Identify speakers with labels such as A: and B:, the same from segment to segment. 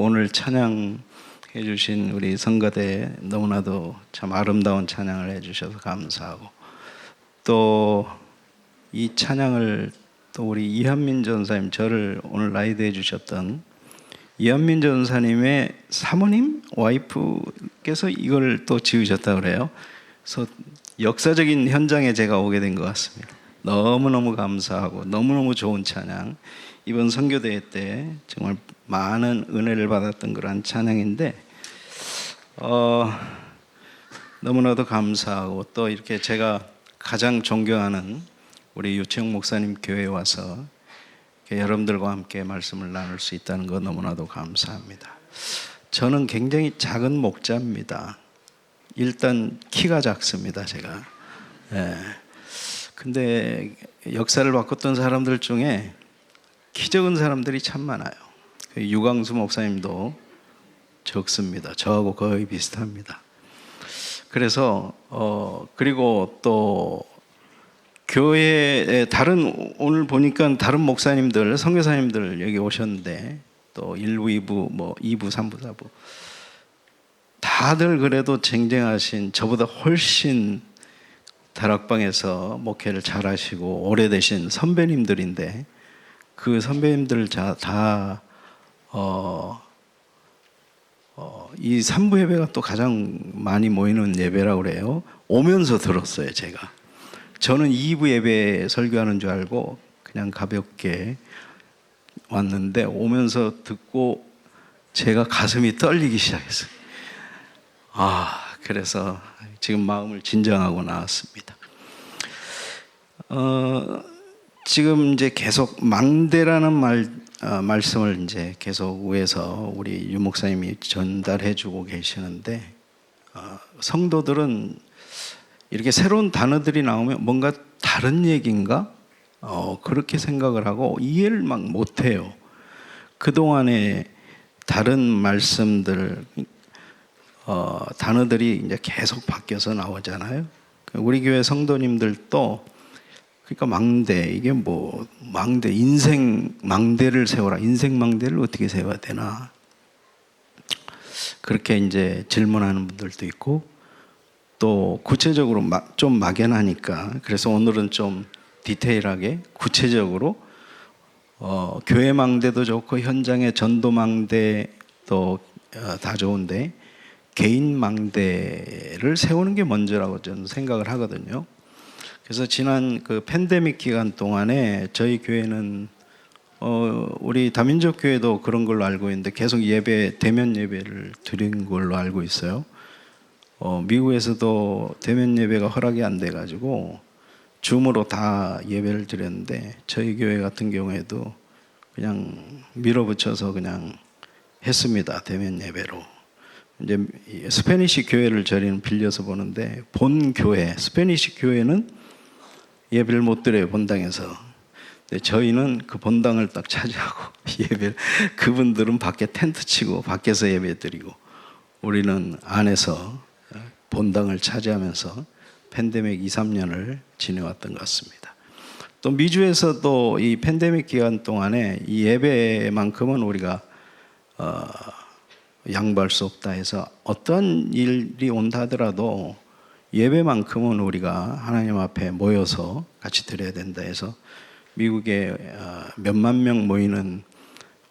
A: 오늘 찬양해 주신 우리 성가대 너무나도 참 아름다운 찬양을 해 주셔서 감사하고, 또 이 찬양을 또 우리 이한민 전사님, 저를 오늘 라이드해 주셨던 이한민 전사님의 사모님 와이프께서 이걸 또 지으셨다고 그래요. 그래서 역사적인 현장에 제가 오게 된 것 같습니다. 너무너무 감사하고 너무너무 좋은 찬양, 이번 선교대회 때 정말 많은 은혜를 받았던 그런 찬양인데, 너무나도 감사하고, 또 이렇게 제가 가장 존경하는 우리 유채영 목사님 교회에 와서 여러분들과 함께 말씀을 나눌 수 있다는 거 너무나도 감사합니다. 저는 굉장히 작은 목자입니다. 일단 키가 작습니다, 제가. 근데 역사를 바꿨던 사람들 중에 키 적은 사람들이 참 많아요. 유광수 목사님도 적습니다. 저하고 거의 비슷합니다. 그래서 그리고 또 교회에 오늘 보니까 다른 목사님들, 선교사님들 여기 오셨는데, 또 1부, 2부, 2부, 3부, 4부 다들 그래도 쟁쟁하신, 저보다 훨씬 다락방에서 목회를 잘하시고 오래되신 선배님들인데, 그 선배님들 이 3부 예배가 또 가장 많이 모이는 예배라고 그래요. 오면서 들었어요, 제가. 저는 2부 예배 설교하는 줄 알고 그냥 가볍게 왔는데, 오면서 듣고 제가 가슴이 떨리기 시작했어요. 그래서 지금 마음을 진정하고 나왔습니다. 지금 이제 계속 망대라는 말씀을 이제 계속 위에서 우리 유 목사님이 전달해주고 계시는데, 성도들은 이렇게 새로운 단어들이 나오면 뭔가 다른 얘기인가? 그렇게 생각을 하고 이해를 막 못해요. 그동안에 다른 말씀들, 단어들이 이제 계속 바뀌어서 나오잖아요. 우리 교회 성도님들도, 그러니까 망대, 이게 망대, 인생 망대를 세워라. 인생 망대를 어떻게 세워야 되나? 그렇게 이제 질문하는 분들도 있고, 또 구체적으로 좀 막연하니까, 그래서 오늘은 좀 디테일하게 구체적으로 교회 망대도 좋고 현장의 전도 망대도 다 좋은데, 개인 망대를 세우는 게 먼저라고 저는 생각을 하거든요. 그래서 지난 그 팬데믹 기간 동안에 저희 교회는 우리 다민족 교회도 그런 걸로 알고 있는데, 계속 대면 예배를 드린 걸로 알고 있어요. 미국에서도 대면 예배가 허락이 안 돼가지고 줌으로 다 예배를 드렸는데, 저희 교회 같은 경우에도 그냥 밀어붙여서 그냥 했습니다. 대면 예배로. 이제 스페니시 교회를 저희는 빌려서 보는데, 본 교회, 스페니시 교회는 예배를 못 드려요, 본당에서. 근데 저희는 그 본당을 딱 차지하고 예배를, 그분들은 밖에 텐트 치고 밖에서 예배 드리고, 우리는 안에서 본당을 차지하면서 팬데믹 2, 3년을 지내왔던 것 같습니다. 또 미주에서도 이 팬데믹 기간 동안에 이 예배만큼은 우리가 양보할 수 없다 해서, 어떤 일이 온다 하더라도 예배만큼은 우리가 하나님 앞에 모여서 같이 드려야 된다 해서, 미국에 몇만 명 모이는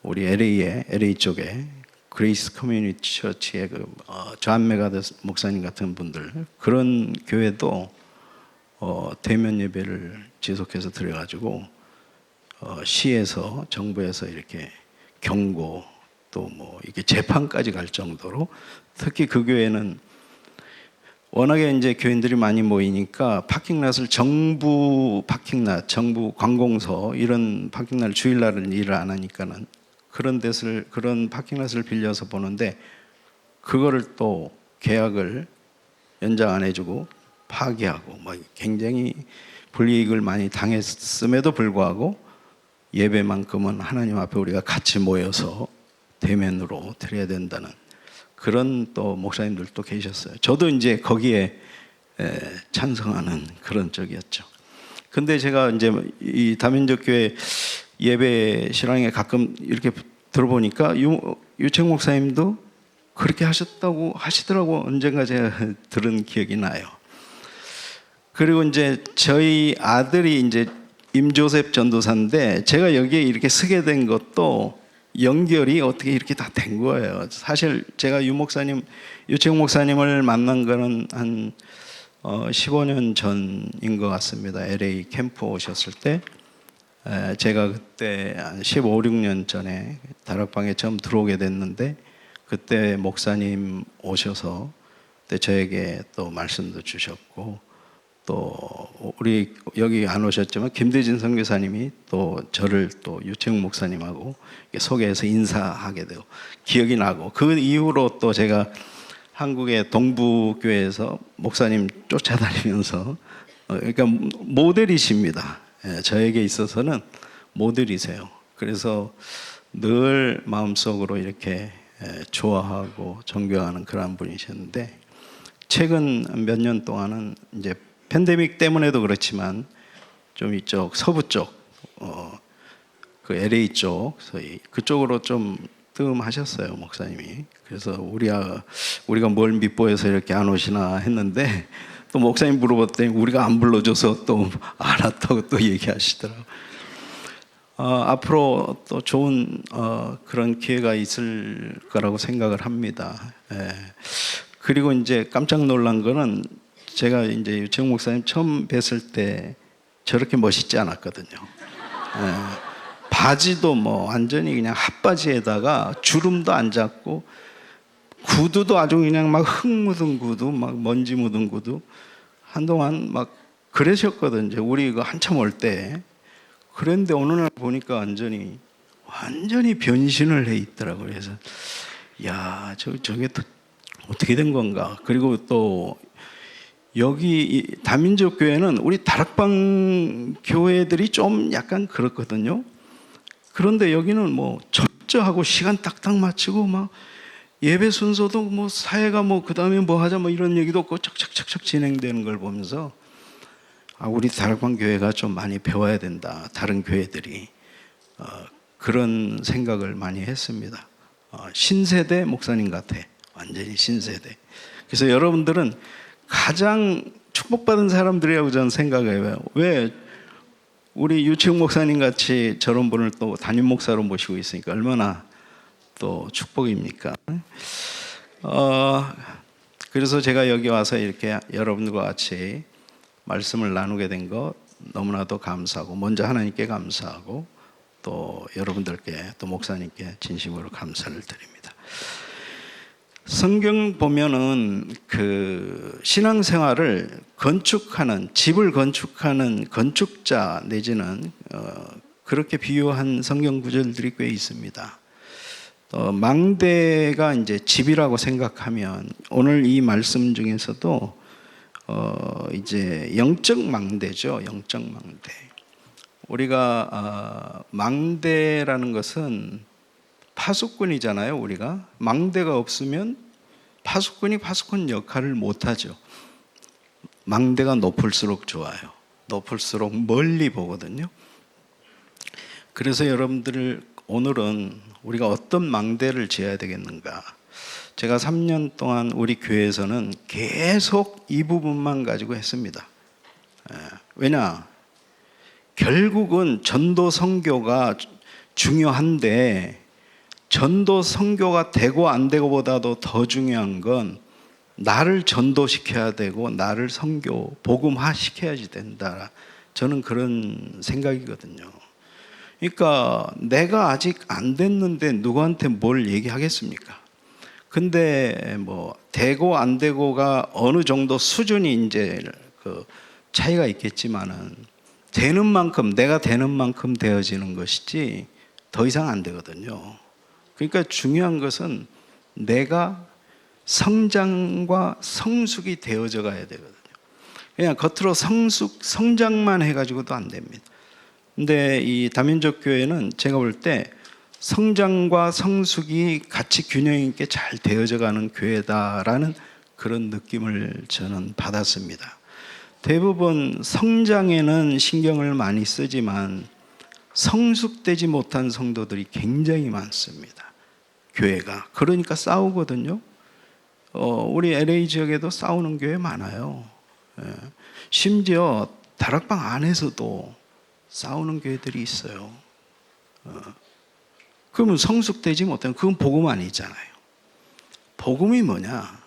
A: 우리 LA 쪽에 그레이스 커뮤니티 처치의 존 메가더 목사님 같은 분들, 그런 교회도 대면 예배를 지속해서 드려가지고 시에서, 정부에서 이렇게 경고, 또 이게 재판까지 갈 정도로, 특히 그 교회는 워낙에 이제 교인들이 많이 모이니까 파킹랏을, 정부 파킹랏, 정부 관공서 이런 파킹랏 주일날은 일을 안 하니까는 그런 파킹랏을 빌려서 보는데, 그거를 또 계약을 연장 안 해주고 파기하고 굉장히 불이익을 많이 당했음에도 불구하고 예배만큼은 하나님 앞에 우리가 같이 모여서 대면으로 드려야 된다는 그런 또 목사님들도 계셨어요. 저도 이제 거기에 찬성하는 그런 쪽이었죠. 근데 제가 이제 이 다민족 교회 예배 실황에 가끔 이렇게 들어보니까 유채국 목사님도 그렇게 하셨다고 하시더라고. 언젠가 제가 들은 기억이 나요. 그리고 이제 저희 아들이 이제 임조셉 전도사인데 제가 여기에 이렇게 서게 된 것도 연결이 어떻게 이렇게 다 된 거예요. 사실 제가 유채국 목사님을 만난 거는 한 15년 전인 것 같습니다. LA 캠프 오셨을 때 제가 그때 한 15, 16년 전에 다락방에 처음 들어오게 됐는데 그때 목사님 오셔서 그때 저에게 또 말씀도 주셨고 또 우리 여기 안 오셨지만 김대진 선교사님이 또 저를 또 유채국 목사님하고 소개해서 인사하게 되고 기억이 나고 그 이후로 또 제가 한국의 동부교회에서 목사님 쫓아다니면서 그러니까 모델이십니다. 저에게 있어서는 모델이세요. 그래서 늘 마음속으로 이렇게 좋아하고 존경하는 그런 분이셨는데 최근 몇 년 동안은 이제 팬데믹 때문에도 그렇지만 좀 이쪽 서부 쪽, 그 LA 쪽, 소위 그쪽으로 좀 뜸하셨어요 목사님이. 그래서 우리가 뭘 밉보해서 이렇게 안 오시나 했는데 또 목사님 물어봤더니 우리가 안 불러줘서 또 안 왔다고 또 얘기하시더라고요. 앞으로 또 좋은 그런 기회가 있을 거라고 생각을 합니다. 그리고 이제 깜짝 놀란 거는 제가 이제 유채국 목사님 처음 뵀을 때 저렇게 멋있지 않았거든요. 바지도 뭐 완전히 그냥 핫바지에다가 주름도 안 잡고 구두도 아주 그냥 막 흙 묻은 구두, 막 먼지 묻은 구두 한동안 막 그러셨거든요. 우리 이거 한참 올 때. 그런데 어느 날 보니까 완전히 변신을 해 있더라고요. 그래서 야, 저게 또 어떻게 된 건가? 그리고 또 여기 다민족 교회는 우리 다락방 교회들이 좀 약간 그렇거든요. 그런데 여기는 뭐 철저하고 시간 딱딱 맞추고 막 예배 순서도 뭐 사회가 뭐 그다음에 뭐 하자 뭐 이런 얘기도 없고 착착착착 진행되는 걸 보면서 우리 다락방 교회가 좀 많이 배워야 된다. 다른 교회들이 그런 생각을 많이 했습니다. 신세대 목사님 같아. 완전히 신세대. 그래서 여러분들은 가장 축복받은 사람들이라고 저는 생각해요. 왜 우리 유채국 목사님 같이 저런 분을 또 담임 목사로 모시고 있으니까 얼마나 또 축복입니까? 그래서 제가 여기 와서 이렇게 여러분들과 같이 말씀을 나누게 된 것 너무나도 감사하고 먼저 하나님께 감사하고 또 여러분들께 또 목사님께 진심으로 감사를 드립니다. 성경 보면은 그 신앙생활을 건축하는 집을 건축하는 건축자 내지는 그렇게 비유한 성경 구절들이 꽤 있습니다. 망대가 이제 집이라고 생각하면 오늘 이 말씀 중에서도 이제 영적 망대죠. 영적 망대. 우리가 망대라는 것은 파수꾼이잖아요. 우리가 망대가 없으면 파수꾼이 파수꾼 역할을 못하죠. 망대가 높을수록 좋아요. 높을수록 멀리 보거든요. 그래서 여러분들 오늘은 우리가 어떤 망대를 지어야 되겠는가. 제가 3년 동안 우리 교회에서는 계속 이 부분만 가지고 했습니다. 왜냐? 결국은 전도 선교가 중요한데 전도 선교가 되고 안 되고보다도 더 중요한 건 나를 전도시켜야 되고 나를 선교 복음화 시켜야지 된다. 저는 그런 생각이거든요. 그러니까 내가 아직 안 됐는데 누구한테 뭘 얘기하겠습니까? 근데 뭐 되고 안 되고가 어느 정도 수준이 이제 그 차이가 있겠지만은 되는 만큼 내가 되는 만큼 되어지는 것이지 더 이상 안 되거든요. 그러니까 중요한 것은 내가 성장과 성숙이 되어져 가야 되거든요. 그냥 겉으로 성장만 해가지고도 안 됩니다. 근데 이 다민족 교회는 제가 볼 때 성장과 성숙이 같이 균형 있게 잘 되어져 가는 교회다라는 그런 느낌을 저는 받았습니다. 대부분 성장에는 신경을 많이 쓰지만 성숙되지 못한 성도들이 굉장히 많습니다. 교회가. 그러니까 싸우거든요. 우리 LA 지역에도 싸우는 교회 많아요. 심지어 다락방 안에서도 싸우는 교회들이 있어요. 그러면 성숙되지 못한, 그건 복음 아니잖아요. 복음이 뭐냐?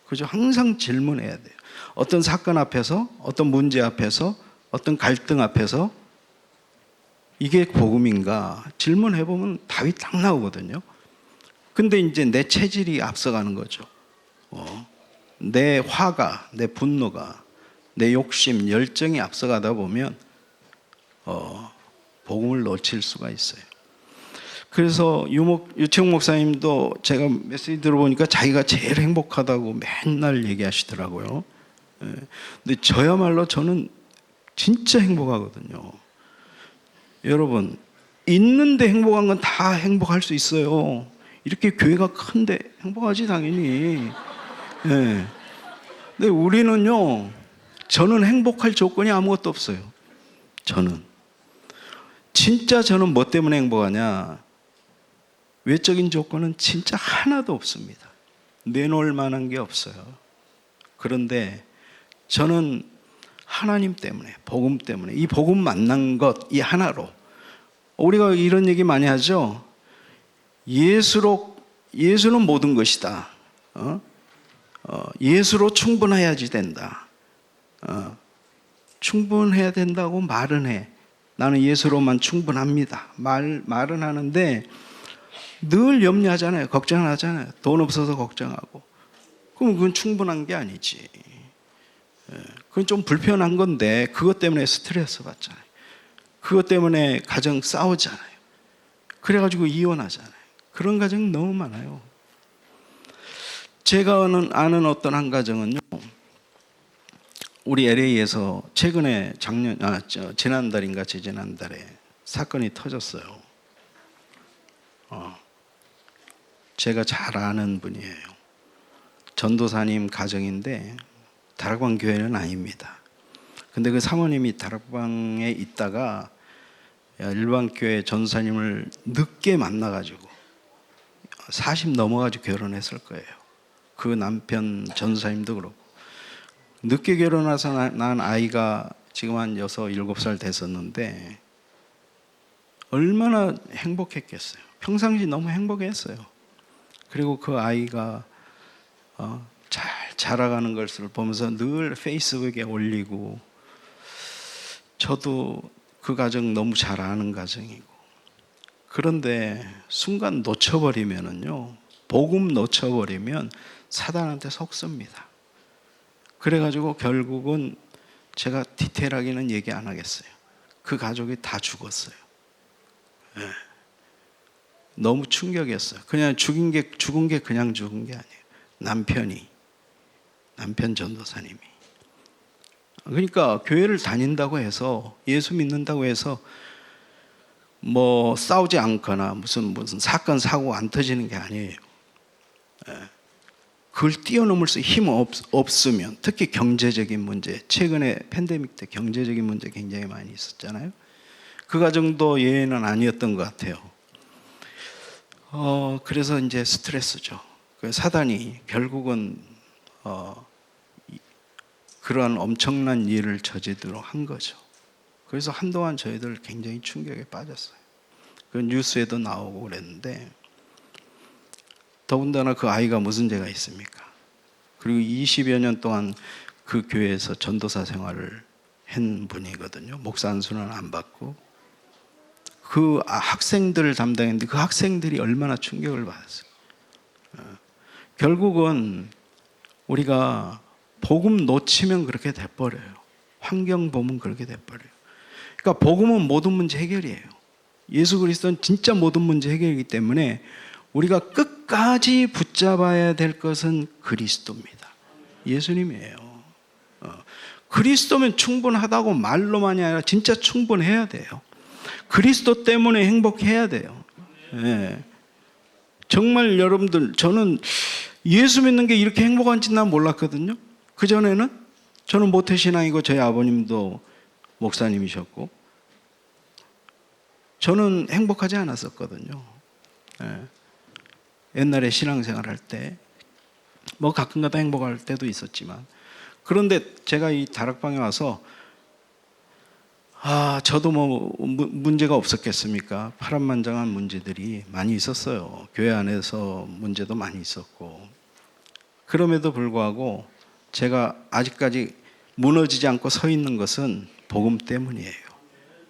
A: 그죠? 항상 질문해야 돼요. 어떤 사건 앞에서, 어떤 문제 앞에서, 어떤 갈등 앞에서 이게 복음인가? 질문해보면 답이 딱 나오거든요. 근데 이제 내 체질이 앞서가는 거죠. 내 화가, 내 분노가, 내 욕심, 열정이 앞서가다 보면 복음을 놓칠 수가 있어요. 그래서 유채욱 목사님도 제가 메시지 들어보니까 자기가 제일 행복하다고 맨날 얘기하시더라고요. 근데 저야말로 저는 진짜 행복하거든요. 여러분, 있는데 행복한 건 다 행복할 수 있어요. 이렇게 교회가 큰데 행복하지 당연히. 근데 우리는요, 저는 행복할 조건이 아무것도 없어요. 저는 뭐 때문에 행복하냐? 외적인 조건은 진짜 하나도 없습니다. 내놓을 만한 게 없어요. 그런데 저는 하나님 때문에, 복음 때문에, 이 복음 만난 것 이 하나로, 우리가 이런 얘기 많이 하죠. 예수는 모든 것이다. 예수로 충분해야지 된다. 충분해야 된다고 말은 해. 나는 예수로만 충분합니다. 말은 하는데 늘 염려하잖아요. 걱정하잖아요. 돈 없어서 걱정하고. 그럼 그건 충분한 게 아니지. 그건 좀 불편한 건데 그것 때문에 스트레스 받잖아요. 그것 때문에 가정 싸우잖아요. 그래가지고 이혼하잖아요. 그런 가정이 너무 많아요. 제가 아는 어떤 한 가정은요, 우리 LA에서 최근에 지난달인가 재지난달에 사건이 터졌어요. 제가 잘 아는 분이에요. 전도사님 가정인데 다락방 교회는 아닙니다. 근데 그 사모님이 다락방에 있다가 일반 교회 전도사님을 늦게 만나가지고 40 넘어가지고 결혼했을 거예요. 그 남편 전도사님도 그렇고. 늦게 결혼해서 난 아이가 지금 한 6, 7살 됐었는데 얼마나 행복했겠어요. 평상시 너무 행복했어요. 그리고 그 아이가 잘 자라가는 것을 보면서 늘 페이스북에 올리고, 저도 그 가정 너무 잘 아는 가정이고. 그런데 순간 놓쳐버리면은요, 복음 놓쳐버리면 사단한테 속습니다. 그래가지고 결국은 제가 디테일하게는 얘기 안 하겠어요. 그 가족이 다 죽었어요. 너무 충격이었어요. 그냥 죽은 게 그냥 죽은 게 아니에요. 남편 전도사님이. 그러니까 교회를 다닌다고 해서, 예수 믿는다고 해서 뭐 싸우지 않거나 무슨 사건 사고 안 터지는 게 아니에요. 그걸 뛰어넘을 수 힘 없으면, 특히 경제적인 문제, 최근에 팬데믹 때 경제적인 문제 굉장히 많이 있었잖아요. 그 가정도 예외는 아니었던 것 같아요. 그래서 이제 스트레스죠. 사단이 결국은 그러한 엄청난 일을 저지르도록 한 거죠. 그래서 한동안 저희들 굉장히 충격에 빠졌어요. 그 뉴스에도 나오고 그랬는데, 더군다나 그 아이가 무슨 죄가 있습니까? 그리고 20여 년 동안 그 교회에서 전도사 생활을 한 분이거든요. 목사 안수는 안 받고. 그 학생들을 담당했는데 그 학생들이 얼마나 충격을 받았어요. 결국은 우리가 복음 놓치면 그렇게 돼버려요. 환경 보면 그렇게 돼버려요. 그러니까 복음은 모든 문제 해결이에요. 예수 그리스도는 진짜 모든 문제 해결이기 때문에 우리가 끝까지 붙잡아야 될 것은 그리스도입니다. 예수님이에요. 그리스도면 충분하다고 말로만이 아니라 진짜 충분해야 돼요. 그리스도 때문에 행복해야 돼요. 정말 여러분들, 저는 예수 믿는 게 이렇게 행복한지 난 몰랐거든요. 그전에는 저는 모태신앙이고 저희 아버님도 목사님이셨고, 저는 행복하지 않았었거든요. 예. 옛날에 신앙생활 할 때 뭐 가끔가다 행복할 때도 있었지만, 그런데 제가 이 다락방에 와서 저도 뭐 문제가 없었겠습니까? 파란만장한 문제들이 많이 있었어요. 교회 안에서 문제도 많이 있었고. 그럼에도 불구하고 제가 아직까지 무너지지 않고 서 있는 것은 복음 때문이에요.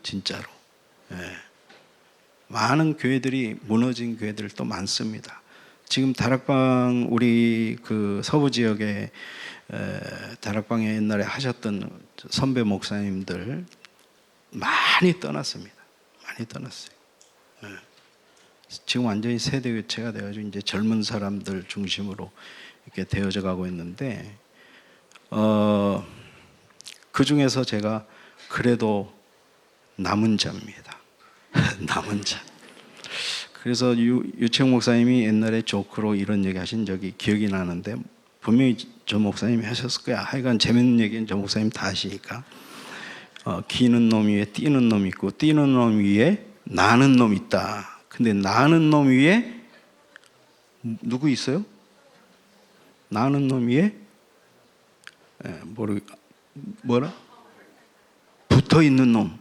A: 진짜로. 예. 많은 교회들이 무너진 교회들도 많습니다. 지금 다락방, 우리 그 서부 지역에 다락방에 옛날에 하셨던 선배 목사님들 많이 떠났습니다. 많이 떠났어요. 예. 지금 완전히 세대 교체가 되어가지고 이제 젊은 사람들 중심으로 이렇게 되어져 가고 있는데, 그 중에서 제가 그래도 남은 자입니다. 남은 자. 그래서 유채영 목사님이 옛날에 조크로 이런 얘기 하신 적이 기억이 나는데, 분명히 저 목사님이 하셨을 거야. 하여간 재밌는 얘기는 저 목사님 다 하시니까. 기는 놈 위에 뛰는 놈 있고, 뛰는 놈 위에 나는 놈 있다. 근데 나는 놈 위에 누구 있어요? 나는 놈 위에 뭐라? 붙어 있는 놈.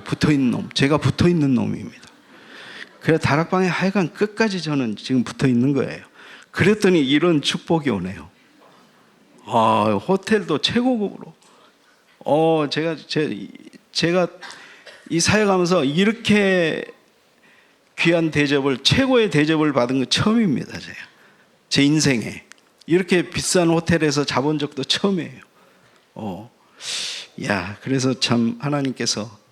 A: 붙어 있는 놈. 제가 붙어 있는 놈입니다. 그래서 다락방에 하여간 끝까지 저는 지금 붙어 있는 거예요. 그랬더니 이런 축복이 오네요. 호텔도 최고급으로. 제가 이 사역하면서 이렇게 귀한 대접을, 최고의 대접을 받은 건 처음입니다. 제 인생에 이렇게 비싼 호텔에서 자본 적도 처음이에요. 그래서 참 하나님께서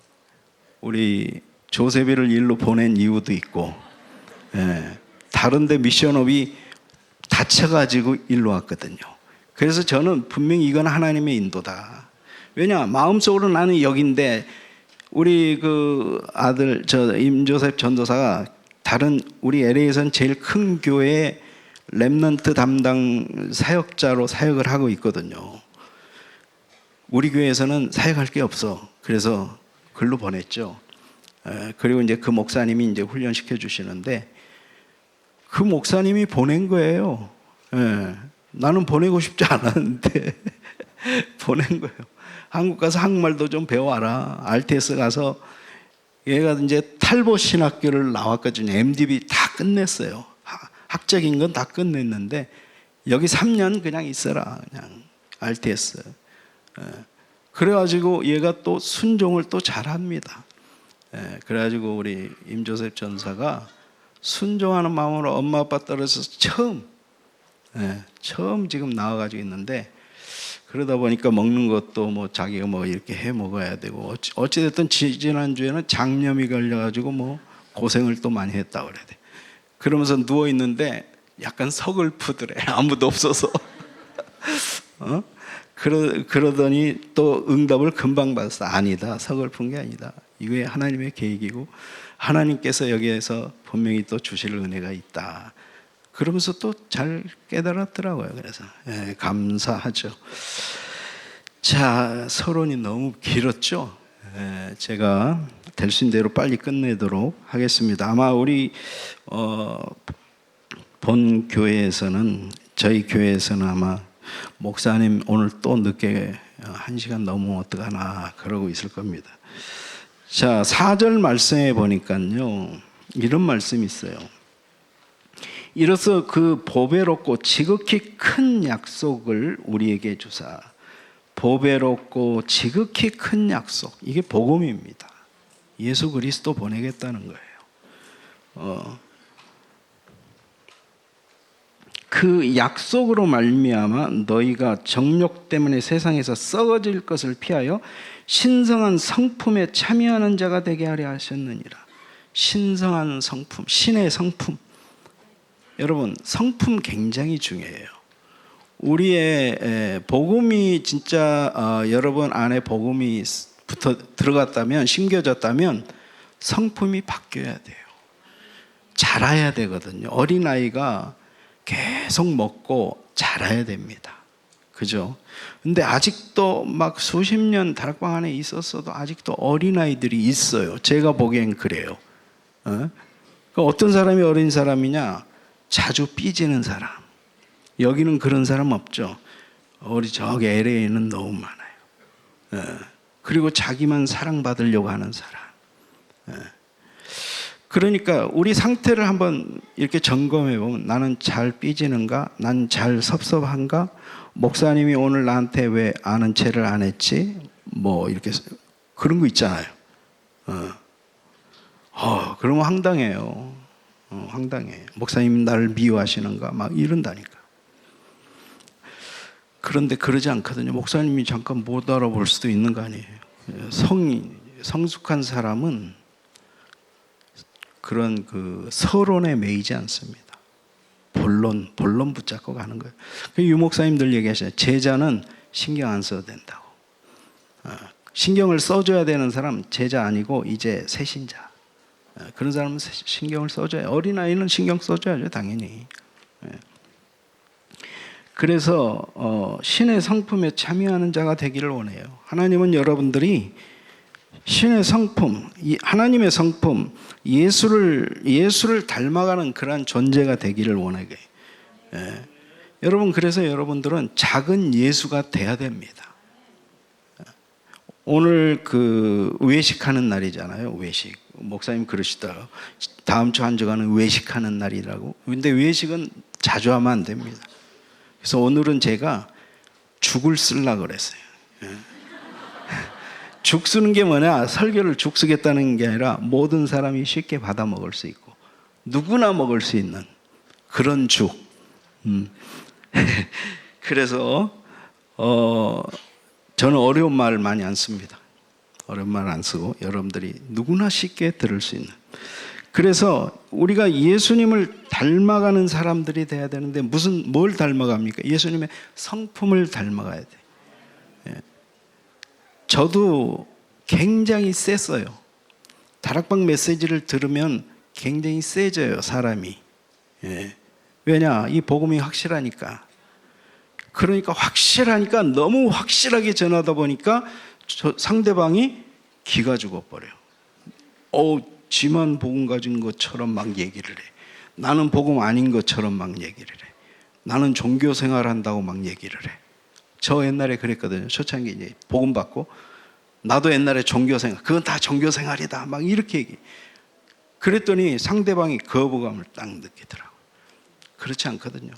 A: 우리 조세비를 일로 보낸 이유도 있고, 다른데 미션업이 다쳐가지고 일로 왔거든요. 그래서 저는 분명히 이건 하나님의 인도다. 왜냐, 마음속으로 나는 여긴데, 우리 그 아들 임조셉 전도사가 다른 우리 LA에선 제일 큰 교회 렘넌트 담당 사역자로 사역을 하고 있거든요. 우리 교회에서는 사역할 게 없어. 그래서 글로 보냈죠. 그리고 이제 그 목사님이 이제 훈련시켜 주시는데, 그 목사님이 보낸 거예요. 나는 보내고 싶지 않았는데 보낸 거예요. 한국 가서 한국말도 좀 배워와라. RTS 가서, 얘가 이제 탈보 신학교를 나왔거든요. MDB 다 끝냈어요. 학적인 건 다 끝냈는데, 여기 3년 그냥 있어라. 그냥 RTS. 그래가지고 얘가 또 순종을 또 잘합니다. 그래가지고 우리 임조셉 전사가 순종하는 마음으로 엄마 아빠 떨어져서 처음 지금 나와가지고 있는데, 그러다 보니까 먹는 것도 뭐 자기가 뭐 이렇게 해 먹어야 되고, 어찌됐든 지난주에는 장염이 걸려가지고 뭐 고생을 또 많이 했다고 그래야 돼. 그러면서 누워 있는데 약간 서글프더래. 아무도 없어서. 그러더니 또 응답을 금방 받았어. 아니다, 서글픈 게 아니다. 이게 하나님의 계획이고, 하나님께서 여기에서 분명히 또 주실 은혜가 있다. 그러면서 또 잘 깨달았더라고요. 그래서 감사하죠. 자, 서론이 너무 길었죠. 제가 될 수 있는 대로 빨리 끝내도록 하겠습니다. 아마 우리 본 교회에서는, 저희 교회에서는 아마 목사님 오늘 또 늦게 1시간 넘으면 어떡하나 그러고 있을 겁니다. 자, 4절 말씀에 보니까요, 이런 말씀이 있어요. 이로써 그 보배롭고 지극히 큰 약속을 우리에게 주사. 보배롭고 지극히 큰 약속, 이게 복음입니다. 예수 그리스도 보내겠다는 거예요. 그 약속으로 말미암아 너희가 정욕 때문에 세상에서 썩어질 것을 피하여 신성한 성품에 참여하는 자가 되게 하려 하셨느니라. 신성한 성품, 신의 성품. 여러분, 성품 굉장히 중요해요. 우리의 복음이 진짜 여러분 안에 복음이 들어갔다면, 심겨졌다면 성품이 바뀌어야 돼요. 자라야 되거든요. 어린아이가 계속 먹고 자라야 됩니다. 그죠? 근데 아직도 막 수십 년 다락방 안에 있었어도 아직도 어린아이들이 있어요. 제가 보기엔 그래요. 어떤 사람이 어린 사람이냐? 자주 삐지는 사람. 여기는 그런 사람 없죠. 우리 저기 LA에는 너무 많아요. 그리고 자기만 사랑받으려고 하는 사람. 그러니까 우리 상태를 한번 이렇게 점검해 보면 나는 잘 삐지는가? 난 잘 섭섭한가? 목사님이 오늘 나한테 왜 아는 체를 안 했지? 뭐 이렇게 그런 거 있잖아요. 그러면 황당해요. 황당해. 목사님 나를 미워하시는가? 막 이런다니까. 그런데 그러지 않거든요. 목사님이 잠깐 못 알아볼 수도 있는 거 아니에요. 성숙한 사람은 그런 그 서론에 매이지 않습니다. 본론 붙잡고 가는 거예요. 유 목사님들 얘기하시잖아요. 제자는 신경 안 써도 된다고. 신경을 써줘야 되는 사람 제자 아니고 이제 새신자. 그런 사람은 신경을 써줘야. 어린아이는 신경 써줘야죠, 당연히. 그래서 신의 성품에 참여하는 자가 되기를 원해요. 하나님은 여러분들이 신의 성품, 하나님의 성품, 예수를 닮아가는 그러한 존재가 되기를 원하게. 여러분, 그래서 여러분들은 작은 예수가 돼야 됩니다. 오늘 그 외식하는 날이잖아요. 외식. 목사님 그러시더라고요. 다음 주 한 주간은 외식하는 날이라고. 근데 외식은 자주 하면 안 됩니다. 그래서 오늘은 제가 죽을 쓰려고 그랬어요. 죽 쓰는 게 뭐냐? 설교를 죽 쓰겠다는 게 아니라 모든 사람이 쉽게 받아 먹을 수 있고 누구나 먹을 수 있는 그런 죽. 그래서 저는 어려운 말 많이 안 씁니다. 어려운 말 안 쓰고 여러분들이 누구나 쉽게 들을 수 있는. 그래서 우리가 예수님을 닮아가는 사람들이 돼야 되는데 뭘 닮아갑니까? 예수님의 성품을 닮아가야 돼. 저도 굉장히 셌어요. 다락방 메시지를 들으면 굉장히 세져요, 사람이. 왜냐? 이 복음이 확실하니까. 그러니까 확실하니까 너무 확실하게 전하다 보니까 상대방이 기가 죽어버려요. 지만 복음 가진 것처럼 막 얘기를 해. 나는 복음 아닌 것처럼 막 얘기를 해. 나는 종교 생활한다고 막 얘기를 해. 저 옛날에 그랬거든요. 초창기 이제 복음 받고 나도 옛날에 종교 생활, 그건 다 종교 생활이다. 막 이렇게 얘기. 그랬더니 상대방이 거부감을 딱 느끼더라고. 그렇지 않거든요.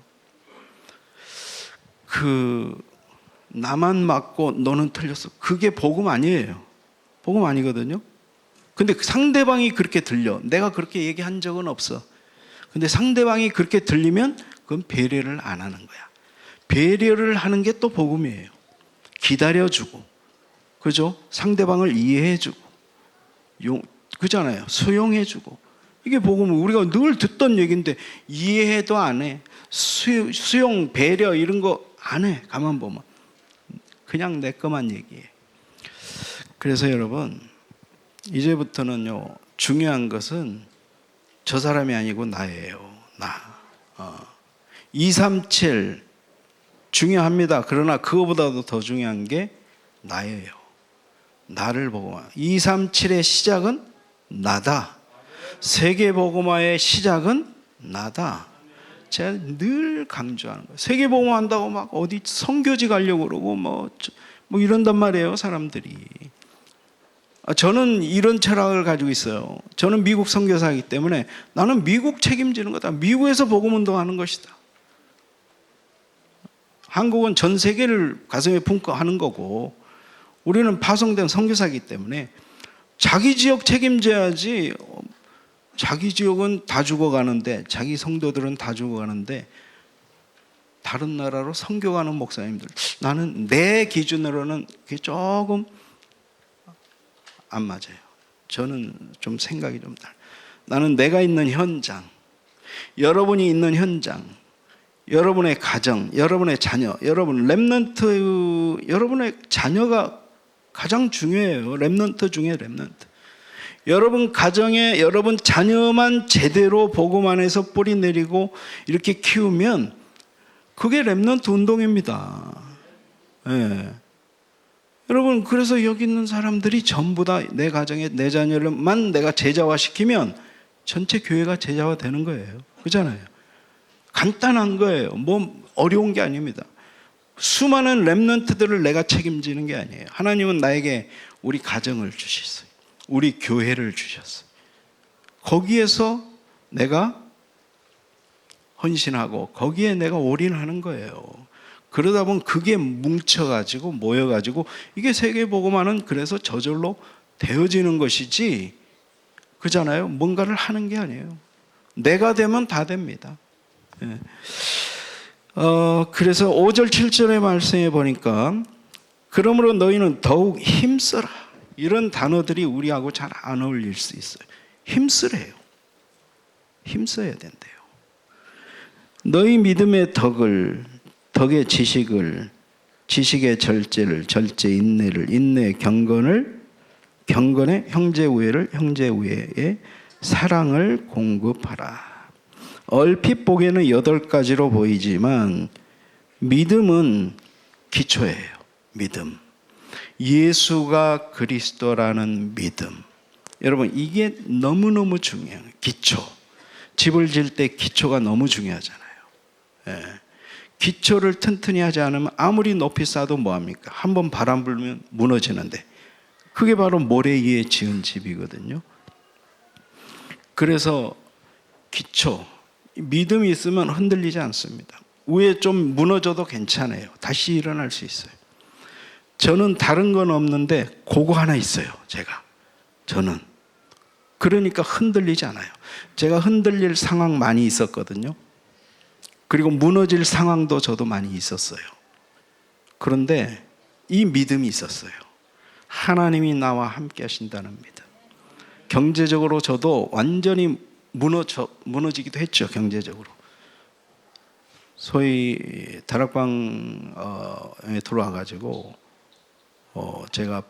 A: 나만 맞고 너는 틀렸어. 그게 복음 아니에요. 복음 아니거든요. 근데 상대방이 그렇게 들려. 내가 그렇게 얘기한 적은 없어. 근데 상대방이 그렇게 들리면 그건 배려를 안 하는 거야. 배려를 하는 게 또 복음이에요. 기다려주고, 그죠? 상대방을 이해해주고, 그잖아요. 수용해주고. 이게 복음은 우리가 늘 듣던 얘기인데 이해도 안 해. 수용, 배려 이런 거 안 해. 가만 보면 그냥 내 것만 얘기해. 그래서 여러분, 이제부터는요, 중요한 것은 저 사람이 아니고 나예요. 나. 237 중요합니다. 그러나 그거보다도 더 중요한 게 나예요. 나를 복음화. 237의 시작은 나다. 세계복음화의 시작은 나다. 제가 늘 강조하는 거예요. 세계복음화한다고 막 어디 선교지 가려고 그러고 뭐 이런단 말이에요, 사람들이. 저는 이런 철학을 가지고 있어요. 저는 미국 선교사이기 때문에 나는 미국 책임지는 거다. 미국에서 복음운동하는 것이다. 한국은 전 세계를 가슴에 품고 하는 거고 우리는 파송된 선교사이기 때문에 자기 지역 책임져야지. 자기 지역은 다 죽어가는데, 자기 성도들은 다 죽어가는데 다른 나라로 선교가는 목사님들, 나는 내 기준으로는 그게 조금 안 맞아요. 저는 좀 생각이 좀 달라요. 나는 내가 있는 현장, 여러분이 있는 현장, 여러분의 가정, 여러분의 자녀, 여러분 렘넌트, 여러분의 자녀가 가장 중요해요. 렘넌트 중에 렘넌트. 여러분 가정에 여러분 자녀만 제대로 복음 안에서 뿌리 내리고 이렇게 키우면 그게 렘넌트 운동입니다. 예. 여러분, 그래서 여기 있는 사람들이 전부 다 내 가정에 내 자녀를만 내가 제자화시키면 전체 교회가 제자화 되는 거예요. 그렇잖아요. 간단한 거예요. 뭐 어려운 게 아닙니다. 수많은 렘넌트들을 내가 책임지는 게 아니에요. 하나님은 나에게 우리 가정을 주셨어요. 우리 교회를 주셨어요. 거기에서 내가 헌신하고 거기에 내가 올인하는 거예요. 그러다 보면 그게 뭉쳐가지고 모여가지고 이게 세계복음화는 그래서 저절로 되어지는 것이지, 그잖아요. 뭔가를 하는 게 아니에요. 내가 되면 다 됩니다. 예. 그래서 5절 7절의 말씀에 보니까 그러므로 너희는 더욱 힘써라, 이런 단어들이 우리하고 잘 안 어울릴 수 있어요. 힘쓰래요. 힘써야 된대요. 너희 믿음의 덕의 지식을, 지식의 절제를, 절제 인내를, 인내 경건을, 경건에 형제 우애를, 형제 우애에 사랑을 공급하라. 얼핏 보기에는 8가지로 보이지만 믿음은 기초예요. 믿음. 예수가 그리스도라는 믿음. 여러분, 이게 너무너무 중요해요. 기초. 집을 지을 때 기초가 너무 중요하잖아요. 예. 기초를 튼튼히 하지 않으면 아무리 높이 쌓아도 뭐합니까? 한번 바람 불면 무너지는데, 그게 바로 모래 위에 지은 집이거든요. 그래서 기초, 믿음이 있으면 흔들리지 않습니다. 위에 좀 무너져도 괜찮아요. 다시 일어날 수 있어요. 저는 다른 건 없는데 그거 하나 있어요. 저는 그러니까 흔들리지 않아요. 제가 흔들릴 상황 많이 있었거든요. 그리고 무너질 상황도 저도 많이 있었어요. 그런데 이 믿음이 있었어요. 하나님이 나와 함께 하신다는 믿음. 경제적으로 저도 완전히 무너지기도 했죠. 경제적으로. 소위 다락방에 들어와가지고 제가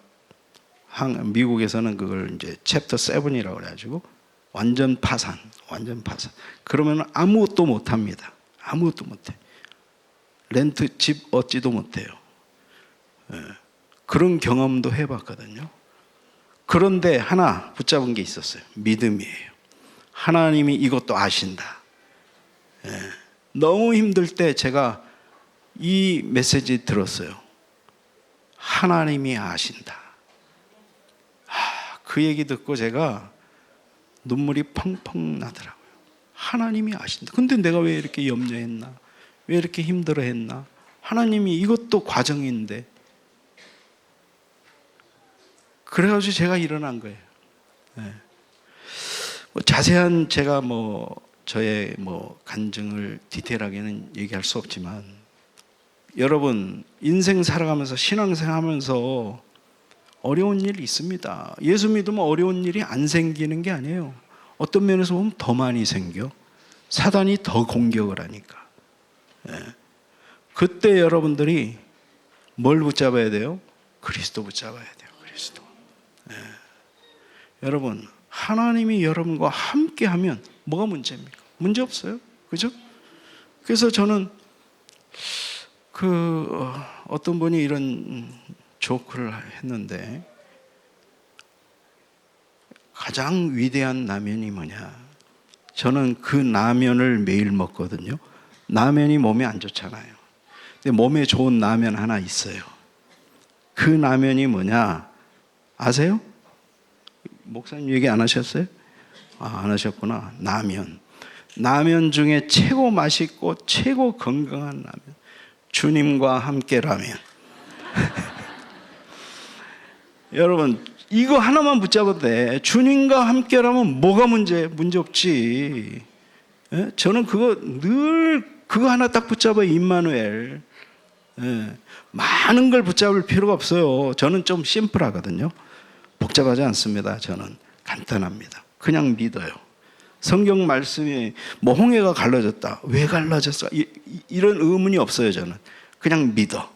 A: 미국에서는 그걸 이제 챕터 7이라고 그래가지고 완전 파산. 그러면 아무것도 못합니다. 아무것도 못해. 렌트 집 얻지도 못해요. 그런 경험도 해봤거든요. 그런데 하나 붙잡은 게 있었어요. 믿음이에요. 하나님이 이것도 아신다. 너무 힘들 때 제가 이 메시지 들었어요. 하나님이 아신다. 그 얘기 듣고 제가 눈물이 펑펑 나더라고요. 하나님이 아신다. 근데 내가 왜 이렇게 염려했나? 왜 이렇게 힘들어했나? 하나님이 이것도 과정인데. 그래가지고 제가 일어난 거예요. 자세한 제가 저의 간증을 디테일하게는 얘기할 수 없지만, 여러분 인생 살아가면서 신앙생활하면서 어려운 일이 있습니다. 예수 믿으면 어려운 일이 안 생기는 게 아니에요. 어떤 면에서 보면 더 많이 생겨. 사단이 더 공격을 하니까. 그때 여러분들이 뭘 붙잡아야 돼요? 그리스도 붙잡아야 돼요. 그리스도. 여러분, 하나님이 여러분과 함께하면 뭐가 문제입니까? 문제 없어요. 그죠? 그래서 저는 어떤 분이 이런 조크를 했는데, 가장 위대한 라면이 뭐냐? 저는 그 라면을 매일 먹거든요. 라면이 몸에 안 좋잖아요. 근데 몸에 좋은 라면 하나 있어요. 그 라면이 뭐냐? 아세요? 목사님 얘기 안 하셨어요? 안 하셨구나. 라면 중에 최고 맛있고 최고 건강한 라면. 주님과 함께 라면. 여러분, 이거 하나만 붙잡아도 돼. 주님과 함께라면 뭐가 문제 없지. 저는 그거 하나 딱 붙잡아요. 임마누엘. 많은 걸 붙잡을 필요가 없어요. 저는 좀 심플하거든요. 복잡하지 않습니다. 저는 간단합니다. 그냥 믿어요. 성경 말씀이 홍해가 갈라졌다. 왜 갈라졌어? 이런 의문이 없어요. 저는 그냥 믿어.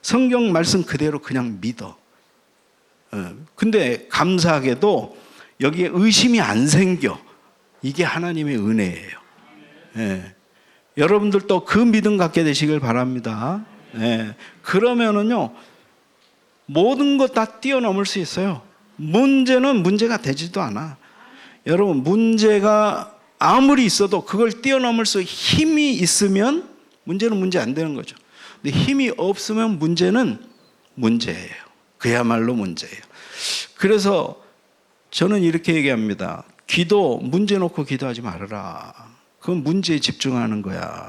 A: 성경 말씀 그대로 그냥 믿어. 근데 감사하게도 여기에 의심이 안 생겨. 이게 하나님의 은혜예요. 여러분들도 그 믿음 갖게 되시길 바랍니다. 네. 그러면은요, 모든 것 다 뛰어넘을 수 있어요. 문제는 문제가 되지도 않아. 여러분, 문제가 아무리 있어도 그걸 뛰어넘을 수 힘이 있으면 문제는 문제 안 되는 거죠. 근데 힘이 없으면 문제는 문제예요. 그야말로 문제예요. 그래서 저는 이렇게 얘기합니다. 기도, 문제 놓고 기도하지 말아라. 그건 문제에 집중하는 거야.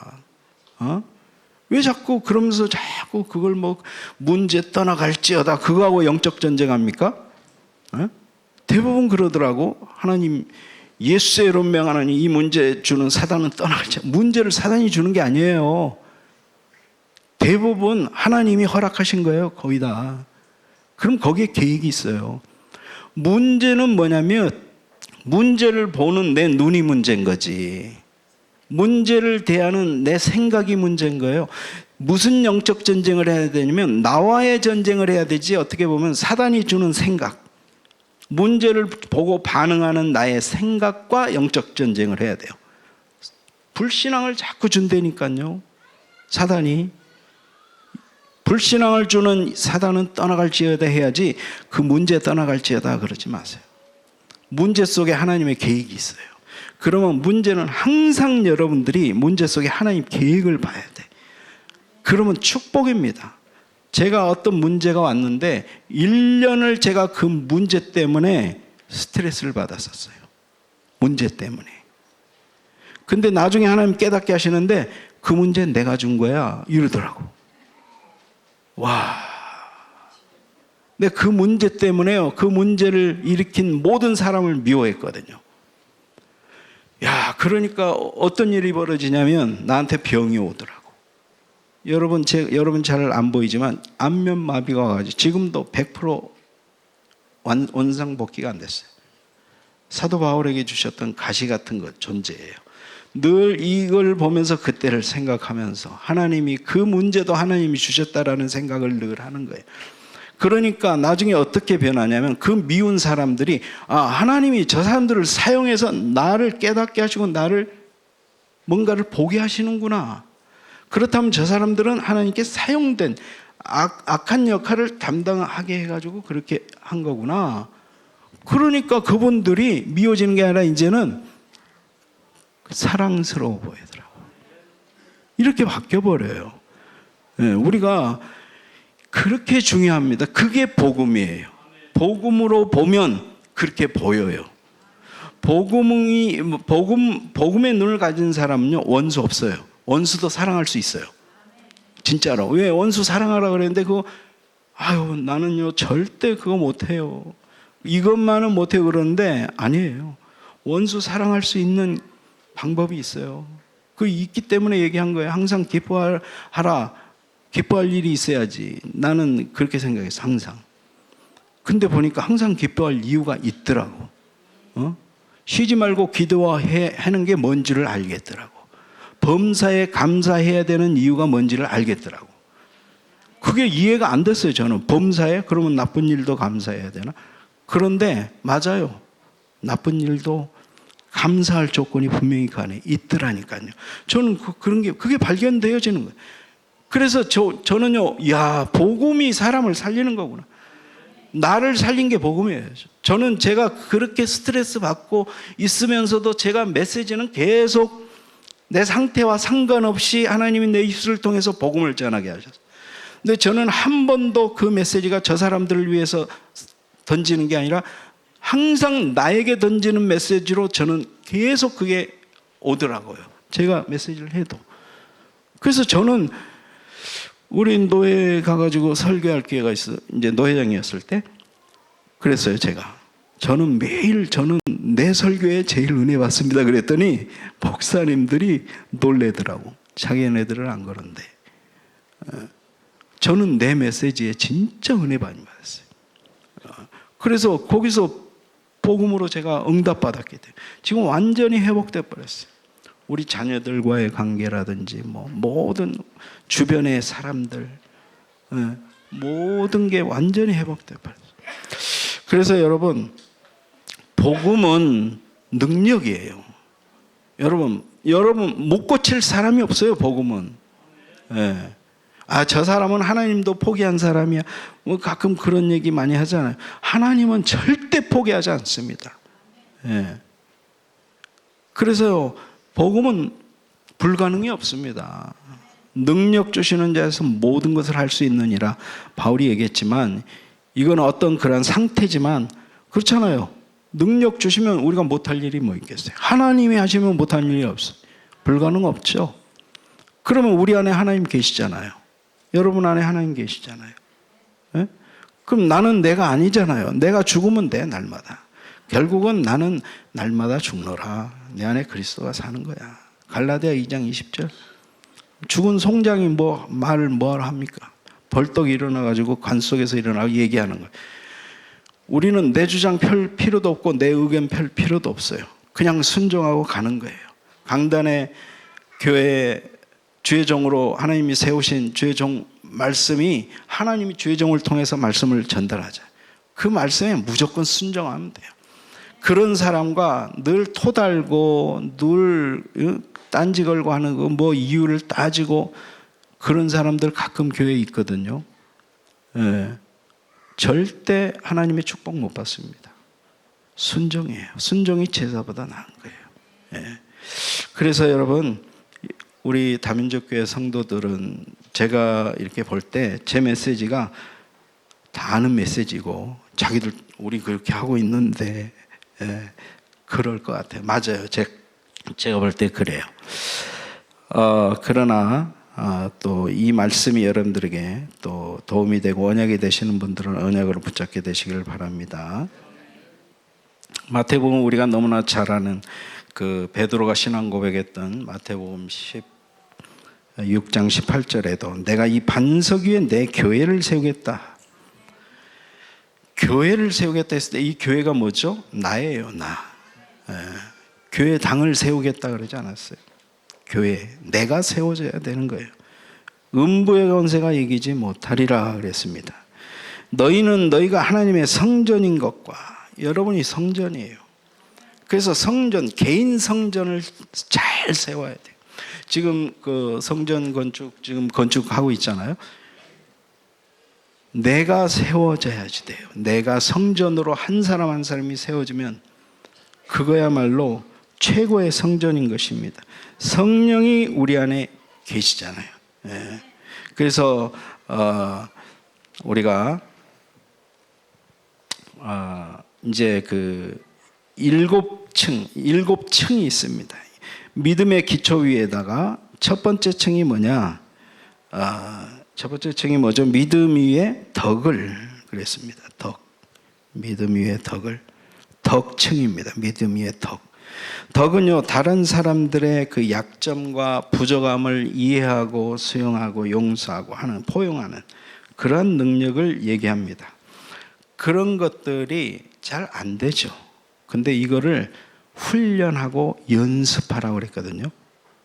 A: 왜 자꾸 그러면서 자꾸 그걸 뭐 문제 떠나갈지어다 그거하고 영적 전쟁합니까? 대부분 그러더라고. 하나님 예수의 론명하는 이 문제 주는 사단은 떠나갈지. 문제를 사단이 주는 게 아니에요. 대부분 하나님이 허락하신 거예요. 거의 다. 그럼 거기에 계획이 있어요. 문제는 뭐냐면 문제를 보는 내 눈이 문제인 거지. 문제를 대하는 내 생각이 문제인 거예요. 무슨 영적 전쟁을 해야 되냐면 나와의 전쟁을 해야 되지. 어떻게 보면 사단이 주는 생각, 문제를 보고 반응하는 나의 생각과 영적 전쟁을 해야 돼요. 불신앙을 자꾸 준다니까요. 사단이. 불신앙을 주는 사단은 떠나갈지어다 해야지 그 문제 떠나갈지어다 그러지 마세요. 문제 속에 하나님의 계획이 있어요. 그러면 문제는 항상 여러분들이 문제 속에 하나님 계획을 봐야 돼. 그러면 축복입니다. 제가 어떤 문제가 왔는데 1년을 제가 그 문제 때문에 스트레스를 받았었어요. 문제 때문에. 근데 나중에 하나님 깨닫게 하시는데 그 문제는 내가 준 거야 이러더라고. 와. 근데 그 문제 때문에요. 그 문제를 일으킨 모든 사람을 미워했거든요. 야, 그러니까 어떤 일이 벌어지냐면 나한테 병이 오더라고. 여러분 잘 안 보이지만 안면마비가 와가지고 지금도 100% 원상복귀가 안 됐어요. 사도 바울에게 주셨던 가시 같은 것 존재예요. 늘 이걸 보면서 그때를 생각하면서 하나님이 그 문제도 하나님이 주셨다라는 생각을 늘 하는 거예요. 그러니까 나중에 어떻게 변하냐면 그 미운 사람들이 하나님이 저 사람들을 사용해서 나를 깨닫게 하시고 나를 뭔가를 보게 하시는구나. 그렇다면 저 사람들은 하나님께 사용된 악한 역할을 담당하게 해가지고 그렇게 한 거구나. 그러니까 그분들이 미워지는 게 아니라 이제는 사랑스러워 보이더라고요. 이렇게 바뀌어버려요. 우리가 그렇게 중요합니다. 그게 복음이에요. 복음으로 보면 그렇게 보여요. 복음의 눈을 가진 사람은요, 원수 없어요. 원수도 사랑할 수 있어요. 진짜로. 왜 원수 사랑하라 그랬는데 나는요 절대 그거 못해요. 이것만은 못해요 그러는데 아니에요. 원수 사랑할 수 있는 방법이 있어요. 그 있기 때문에 얘기한 거예요. 항상 기뻐하라. 기뻐할 일이 있어야지. 나는 그렇게 생각했어. 항상. 근데 보니까 항상 기뻐할 이유가 있더라고. 쉬지 말고 기도하는 게 뭔지를 알겠더라고. 범사에 감사해야 되는 이유가 뭔지를 알겠더라고. 그게 이해가 안 됐어요. 저는 범사에 그러면 나쁜 일도 감사해야 되나? 그런데 맞아요. 나쁜 일도 감사할 조건이 분명히 그 안에 있더라니까요. 저는 그런 게 그게 발견되어지는 거예요. 그래서 저는요, 복음이 사람을 살리는 거구나. 나를 살린 게 복음이에요. 저는 제가 그렇게 스트레스 받고 있으면서도 제가 메시지는 계속 내 상태와 상관없이 하나님이 내 입술을 통해서 복음을 전하게 하셨어요. 근데 저는 한 번도 그 메시지가 저 사람들을 위해서 던지는 게 아니라 항상 나에게 던지는 메시지로 저는 계속 그게 오더라고요. 제가 메시지를 해도. 그래서 저는 우리 노예 가가지고 설교할 기회가 있어. 이제 노회장이었을 때 그랬어요. 저는 매일 내 설교에 제일 은혜 받습니다. 그랬더니 목사님들이 놀래더라고. 자기네들은 안 그런데. 저는 내 메시지에 진짜 은혜 많이 받았어요. 그래서 거기서 복음으로 제가 응답받았기 때문에 지금 완전히 회복돼 버렸어요. 우리 자녀들과의 관계라든지 모든 주변의 사람들 모든 게 완전히 회복돼 버렸어요. 그래서 여러분 복음은 능력이에요. 여러분 못 고칠 사람이 없어요. 복음은. 아, 저 사람은 하나님도 포기한 사람이야. 뭐 가끔 그런 얘기 많이 하잖아요. 하나님은 절대 포기하지 않습니다. 예. 그래서 복음은 불가능이 없습니다. 능력 주시는 자에서 모든 것을 할 수 있느니라 바울이 얘기했지만, 이건 어떤 그런 상태지만 그렇잖아요. 능력 주시면 우리가 못할 일이 뭐 있겠어요? 하나님이 하시면 못할 일이 없어요. 불가능 없죠. 그러면 우리 안에 하나님 계시잖아요. 여러분 안에 하나님 계시잖아요. 예? 그럼 나는 내가 아니잖아요. 내가 죽으면 돼, 날마다. 결국은 나는 날마다 죽노라. 내 안에 그리스도가 사는 거야. 갈라디아 2장 20절. 죽은 송장이 말을 뭘 합니까? 벌떡 일어나가지고 관 속에서 일어나고 얘기하는 거예요. 우리는 내 주장 펼 필요도 없고 내 의견 펼 필요도 없어요. 그냥 순종하고 가는 거예요. 강단의 교회 주의 종으로 하나님이 세우신 주의 종 말씀이, 하나님이 주의 종을 통해서 말씀을 전달하자. 그 말씀에 무조건 순종하면 돼요. 그런 사람과 늘 토달고 늘 딴지 걸고 하는 거, 뭐 이유를 따지고 그런 사람들 가끔 교회에 있거든요. 예. 절대 하나님의 축복 못 받습니다. 순종이에요. 순종이 제사보다 나은 거예요. 예. 그래서 여러분, 우리 다민족교회 성도들은 제가 이렇게 볼 때 제 메시지가 다 아는 메시지고, 자기들 우리 그렇게 하고 있는데, 예, 그럴 것 같아요. 맞아요. 제가 볼 때 그래요. 그러나 또 이 말씀이 여러분들에게 또 도움이 되고 언약이 되시는 분들은 언약으로 붙잡게 되시길 바랍니다. 마태복음 우리가 너무나 잘 아는 그 베드로가 신앙 고백했던 마태복음 16장 18절에도 내가 이 반석 위에 내 교회를 세우겠다. 교회를 세우겠다 했을 때 이 교회가 뭐죠? 나예요, 나. 교회 당을 세우겠다 그러지 않았어요. 교회, 내가 세워져야 되는 거예요. 음부의 권세가 이기지 못하리라 그랬습니다. 너희는 너희가 하나님의 성전인 것과, 여러분이 성전이에요. 그래서 성전, 개인 성전을 잘 세워야 돼요. 지금 그 성전 건축 지금 건축하고 있잖아요. 내가 세워져야지 돼요. 내가 성전으로 한 사람 한 사람이 세워지면 그거야말로 최고의 성전인 것입니다. 성령이 우리 안에 계시잖아요. 예. 그래서 우리가 이제 그 일곱 층이 있습니다. 믿음의 기초 위에다가 첫 번째 층이 뭐냐? 첫 번째 층이 뭐죠? 믿음 위에 덕을 그랬습니다. 덕. 믿음 위에 덕을. 덕층입니다. 믿음 위에 덕. 덕은요, 다른 사람들의 그 약점과 부족함을 이해하고 수용하고 용서하고 하는, 포용하는 그런 능력을 얘기합니다. 그런 것들이 잘 안 되죠. 근데 이거를 훈련하고 연습하라고 그랬거든요.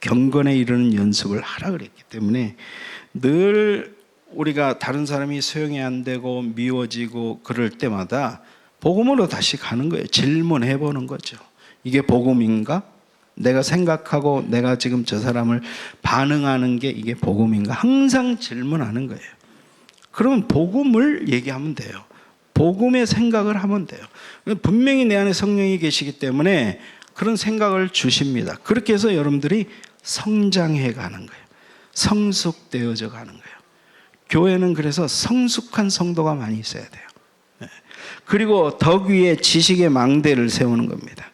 A: 경건에 이르는 연습을 하라 그랬기 때문에 늘 우리가 다른 사람이 수용이 안 되고 미워지고 그럴 때마다 복음으로 다시 가는 거예요. 질문해 보는 거죠. 이게 복음인가? 내가 생각하고 내가 지금 저 사람을 반응하는 게 이게 복음인가? 항상 질문하는 거예요. 그러면 복음을 얘기하면 돼요. 복음의 생각을 하면 돼요. 분명히 내 안에 성령이 계시기 때문에 그런 생각을 주십니다. 그렇게 해서 여러분들이 성장해 가는 거예요. 성숙되어져 가는 거예요. 교회는 그래서 성숙한 성도가 많이 있어야 돼요. 그리고 덕 위에 지식의 망대를 세우는 겁니다.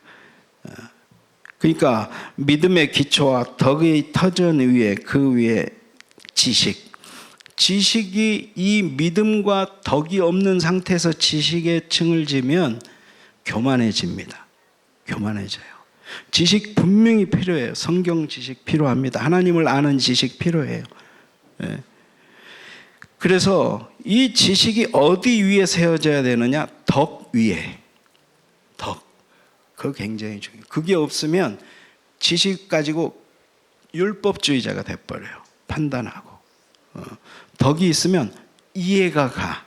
A: 그러니까 믿음의 기초와 덕의 터전 위에, 그 위에 지식이 이 믿음과 덕이 없는 상태에서 지식의 층을 지면 교만해집니다. 교만해져요. 지식 분명히 필요해요. 성경 지식 필요합니다. 하나님을 아는 지식 필요해요. 그래서 이 지식이 어디 위에 세워져야 되느냐? 덕 위에. 덕. 그거 굉장히 중요해요. 그게 없으면 지식 가지고 율법주의자가 돼버려요. 판단하고. 덕이 있으면 이해가 가.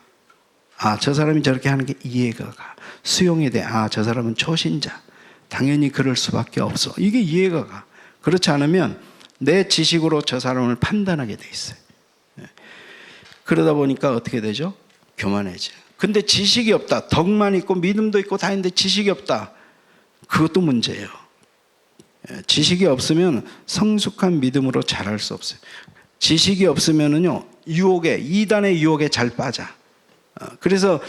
A: 저 사람이 저렇게 하는 게 이해가 가. 수용이 돼. 저 사람은 초신자. 당연히 그럴 수밖에 없어. 이게 이해가 가. 그렇지 않으면 내 지식으로 저 사람을 판단하게 돼 있어요. 그러다 보니까 어떻게 되죠? 교만해져. 근데 지식이 없다. 덕만 있고 믿음도 있고 다 있는데 지식이 없다. 그것도 문제예요. 지식이 없으면 성숙한 믿음으로 자랄 수 없어요. 지식이 없으면은요, 이단의 유혹에 잘 빠져. 그래서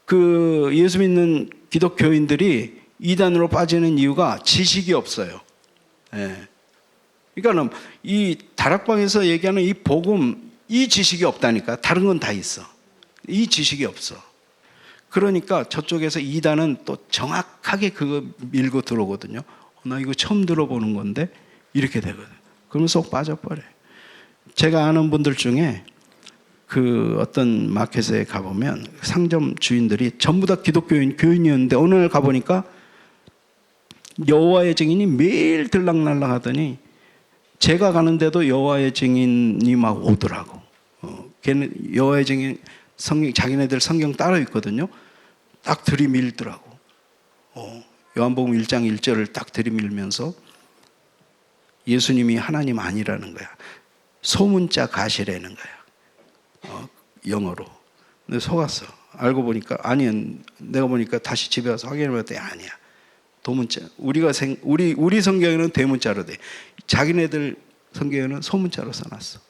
A: 그 예수 믿는 기독교인들이 이단으로 빠지는 이유가 지식이 없어요. 그러니까 이 다락방에서 얘기하는 이 복음, 이 지식이 없다니까. 다른 건 다 있어. 이 지식이 없어. 그러니까 저쪽에서 이단은 또 정확하게 그거 밀고 들어오거든요. 나 이거 처음 들어보는 건데 이렇게 되거든. 그러면 쏙 빠져버려요. 제가 아는 분들 중에 그 어떤 마켓에 가보면 상점 주인들이 전부 다 교인이었는데 어느 날 가보니까 여호와의 증인이 매일 들락날락 하더니 제가 가는데도 여호와의 증인이 막 오더라고. 걔는 여호와의 증인 자기네들 성경 따로 있거든요. 딱 들이밀더라고. 요한복음 1장 1절을 딱 들이밀면서 예수님이 하나님 아니라는 거야. 소문자 가시라는 거야. 영어로. 근데 속았어. 알고 보니까 아니, 내가 보니까 다시 집에 와서 확인해 봤더니 아니야. 도문자. 우리 성경에는 대문자로 돼. 자기네들 성경에는 소문자로 써놨어.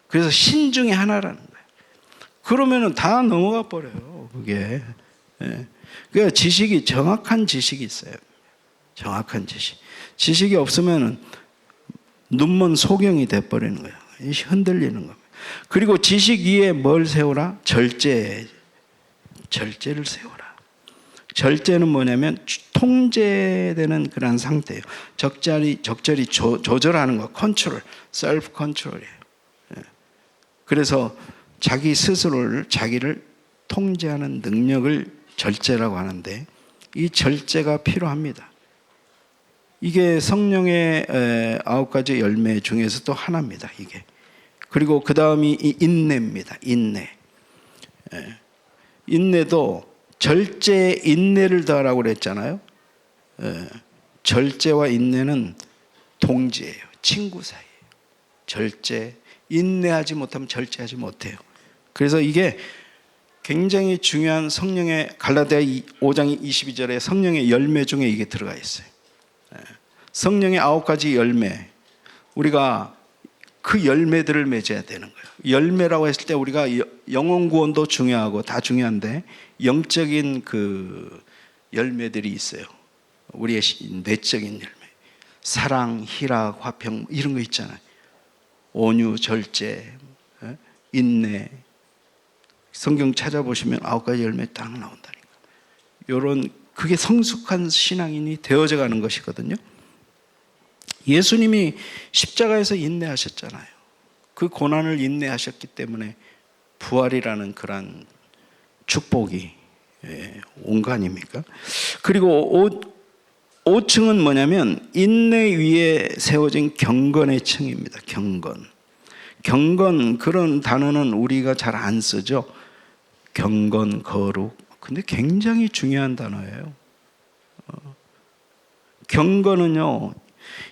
A: 그래서 신 중에 하나라는 거야. 그러면은 다 넘어가 버려요. 그게. 그러니까 정확한 지식이 있어요. 정확한 지식. 지식이 없으면은 눈먼 소경이 돼버리는 거예요. 흔들리는 겁니다. 그리고 지식 위에 뭘 세우라? 절제를 세우라. 절제는 뭐냐면 통제되는 그런 상태예요. 적절히 조절하는 거, 컨트롤, 셀프 컨트롤이에요. 그래서 자기 스스로를, 자기를 통제하는 능력을 절제라고 하는데 이 절제가 필요합니다. 이게 성령의 9가지 열매 중에서 또 하나입니다. 이게. 그리고 그 다음이 인내입니다. 인내도 절제, 인내를 더하라고 그랬잖아요. 절제와 인내는 동지예요. 친구 사이예요. 절제, 인내하지 못하면 절제하지 못해요. 그래서 이게 굉장히 중요한 성령의 갈라디아 5장 22절에 성령의 열매 중에 이게 들어가 있어요. 성령의 9가지 열매, 우리가 그 열매들을 맺어야 되는 거예요. 열매라고 했을 때 우리가 영혼 구원도 중요하고 다 중요한데 영적인 그 열매들이 있어요. 우리의 내적인 열매, 사랑, 희락, 화평 이런 거 있잖아요. 온유, 절제, 인내. 성경 찾아보시면 9가지 열매 딱 나온다니까. 그게 성숙한 신앙인이 되어져 가는 것이거든요. 예수님이 십자가에서 인내하셨잖아요. 그 고난을 인내하셨기 때문에 부활이라는 그런 축복이 온 거 아닙니까? 그리고 5층은 뭐냐면 인내 위에 세워진 경건의 층입니다. 경건 그런 단어는 우리가 잘 안 쓰죠. 경건, 거룩. 근데 굉장히 중요한 단어예요. 경건은요,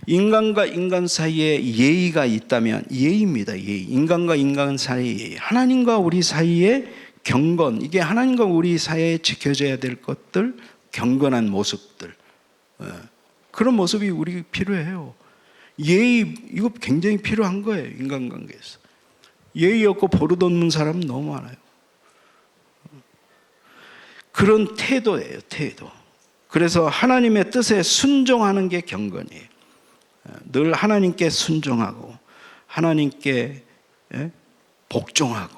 A: 인간과 인간 사이에 예의가 있다면 예의입니다. 예의. 인간과 인간 사이의 예의. 하나님과 우리 사이의 경건. 이게 하나님과 우리 사이에 지켜져야 될 것들, 경건한 모습들. 그런 모습이 우리 필요해요. 예의, 이거 굉장히 필요한 거예요. 인간관계에서. 예의 없고 버릇없는 사람 너무 많아요. 그런 태도예요. 태도. 그래서 하나님의 뜻에 순종하는 게 경건이에요. 늘 하나님께 순종하고 하나님께 복종하고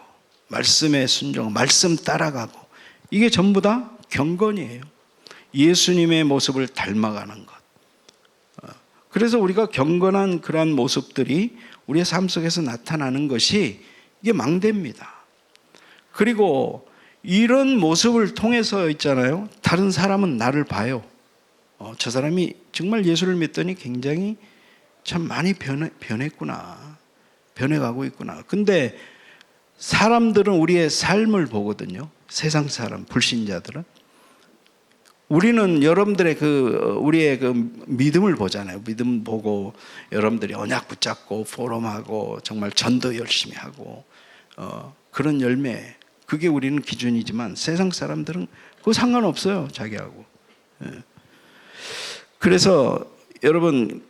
A: 말씀에 순종하고 말씀 따라가고 이게 전부 다 경건이에요. 예수님의 모습을 닮아가는 것. 그래서 우리가 경건한 그러한 모습들이 우리의 삶 속에서 나타나는 것이 이게 망대입니다. 그리고 이런 모습을 통해서 있잖아요. 다른 사람은 나를 봐요. 저 사람이 정말 예수를 믿더니 굉장히 참 많이 변했구나. 변해가고 있구나. 근데 사람들은 우리의 삶을 보거든요. 세상 사람, 불신자들은. 우리는 여러분들의 우리의 믿음을 보잖아요. 믿음 보고 여러분들이 언약 붙잡고 포럼하고 정말 전도 열심히 하고 그런 열매, 그게 우리는 기준이지만 세상 사람들은 그거 상관없어요, 자기하고. 그래서 여러분,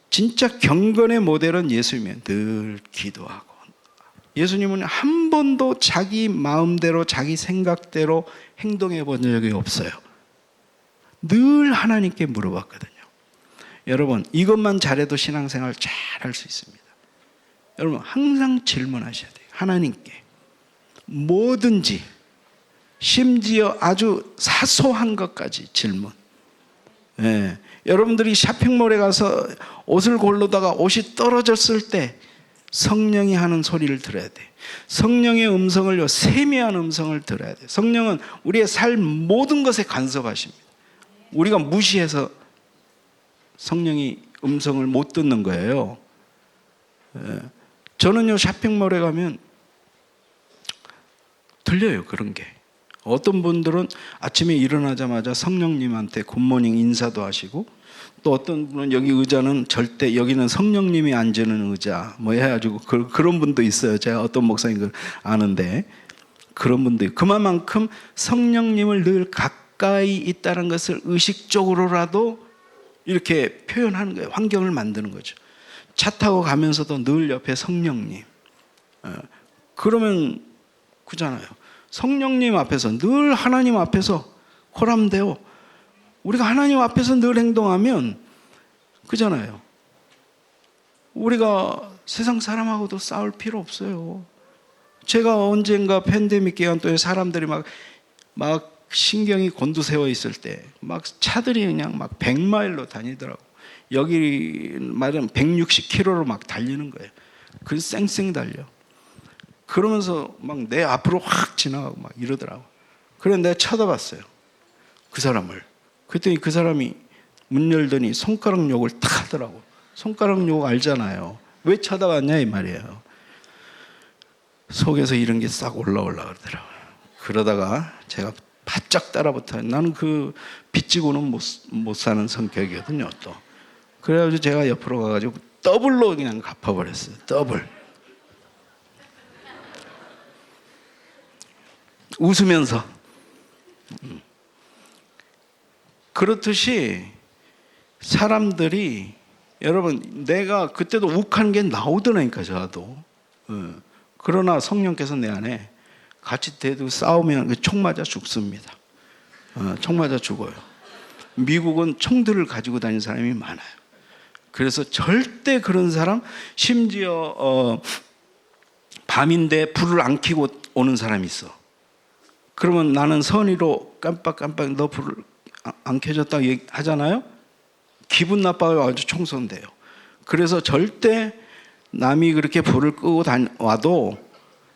A: 진짜 경건의 모델은 예수님이에요. 늘 기도하고. 예수님은 한 번도 자기 마음대로 자기 생각대로 행동해 본 적이 없어요. 늘 하나님께 물어봤거든요. 여러분, 이것만 잘해도 신앙생활 잘 할 수 있습니다. 여러분, 항상 질문하셔야 돼요. 하나님께 뭐든지, 심지어 아주 사소한 것까지 질문. 여러분들이 쇼핑몰에 가서 옷을 고르다가 옷이 떨어졌을 때 성령이 하는 소리를 들어야 돼. 성령의 음성을, 세미한 음성을 들어야 돼. 성령은 우리의 삶 모든 것에 간섭하십니다. 우리가 무시해서 성령이 음성을 못 듣는 거예요. 저는요, 쇼핑몰에 가면 들려요, 그런 게. 어떤 분들은 아침에 일어나자마자 성령님한테 굿모닝 인사도 하시고, 또 어떤 분은 여기 의자는 절대, 여기는 성령님이 앉는 의자 뭐 해가지고 그런 분도 있어요. 제가 어떤 목사님 아는데 그런 분도 있고, 그만큼 성령님을 늘 가까이 있다는 것을 의식적으로라도 이렇게 표현하는 거예요. 환경을 만드는 거죠. 차 타고 가면서도 늘 옆에 성령님. 그러면 그잖아요. 성령님 앞에서, 늘 하나님 앞에서 코람데오, 우리가 하나님 앞에서 늘 행동하면 그잖아요. 우리가 세상 사람하고도 싸울 필요 없어요. 제가 언젠가 팬데믹 기간 동안 사람들이 막 신경이 곤두세워 있을 때 막 차들이 그냥 막 100마일로 다니더라고. 여기 말은 160km로 막 달리는 거예요. 그래서 쌩쌩 달려. 그러면서 막 내 앞으로 확 지나가고 막 이러더라고. 그래서 내가 쳐다봤어요, 그 사람을. 그랬더니 그 사람이 문 열더니 손가락 욕을 탁 하더라고. 손가락 욕 알잖아요. 왜 쳐다봤냐 이 말이에요. 속에서 이런 게 싹 올라오려고 그러더라고요. 그러다가 제가 바짝 따라붙어요. 나는 그 빚지고는 못 사는 성격이거든요, 또. 그래가지고 제가 옆으로 가가지고 더블로 그냥 갚아버렸어요. 더블. 웃으면서. 그렇듯이 사람들이, 여러분, 내가 그때도 욱하는 게 나오더라니까, 저도. 그러나 성령께서 내 안에 같이 대도 싸우면 총 맞아 죽습니다. 총 맞아 죽어요. 미국은 총들을 가지고 다니는 사람이 많아요. 그래서 절대 그런 사람, 심지어 밤인데 불을 안 켜고 오는 사람이 있어. 그러면 나는 선의로 깜빡깜빡 너 불을 안 켜졌다고 하잖아요. 기분 나빠요. 아주 총 쏜대요. 그래서 절대 남이 그렇게 불을 끄고 와도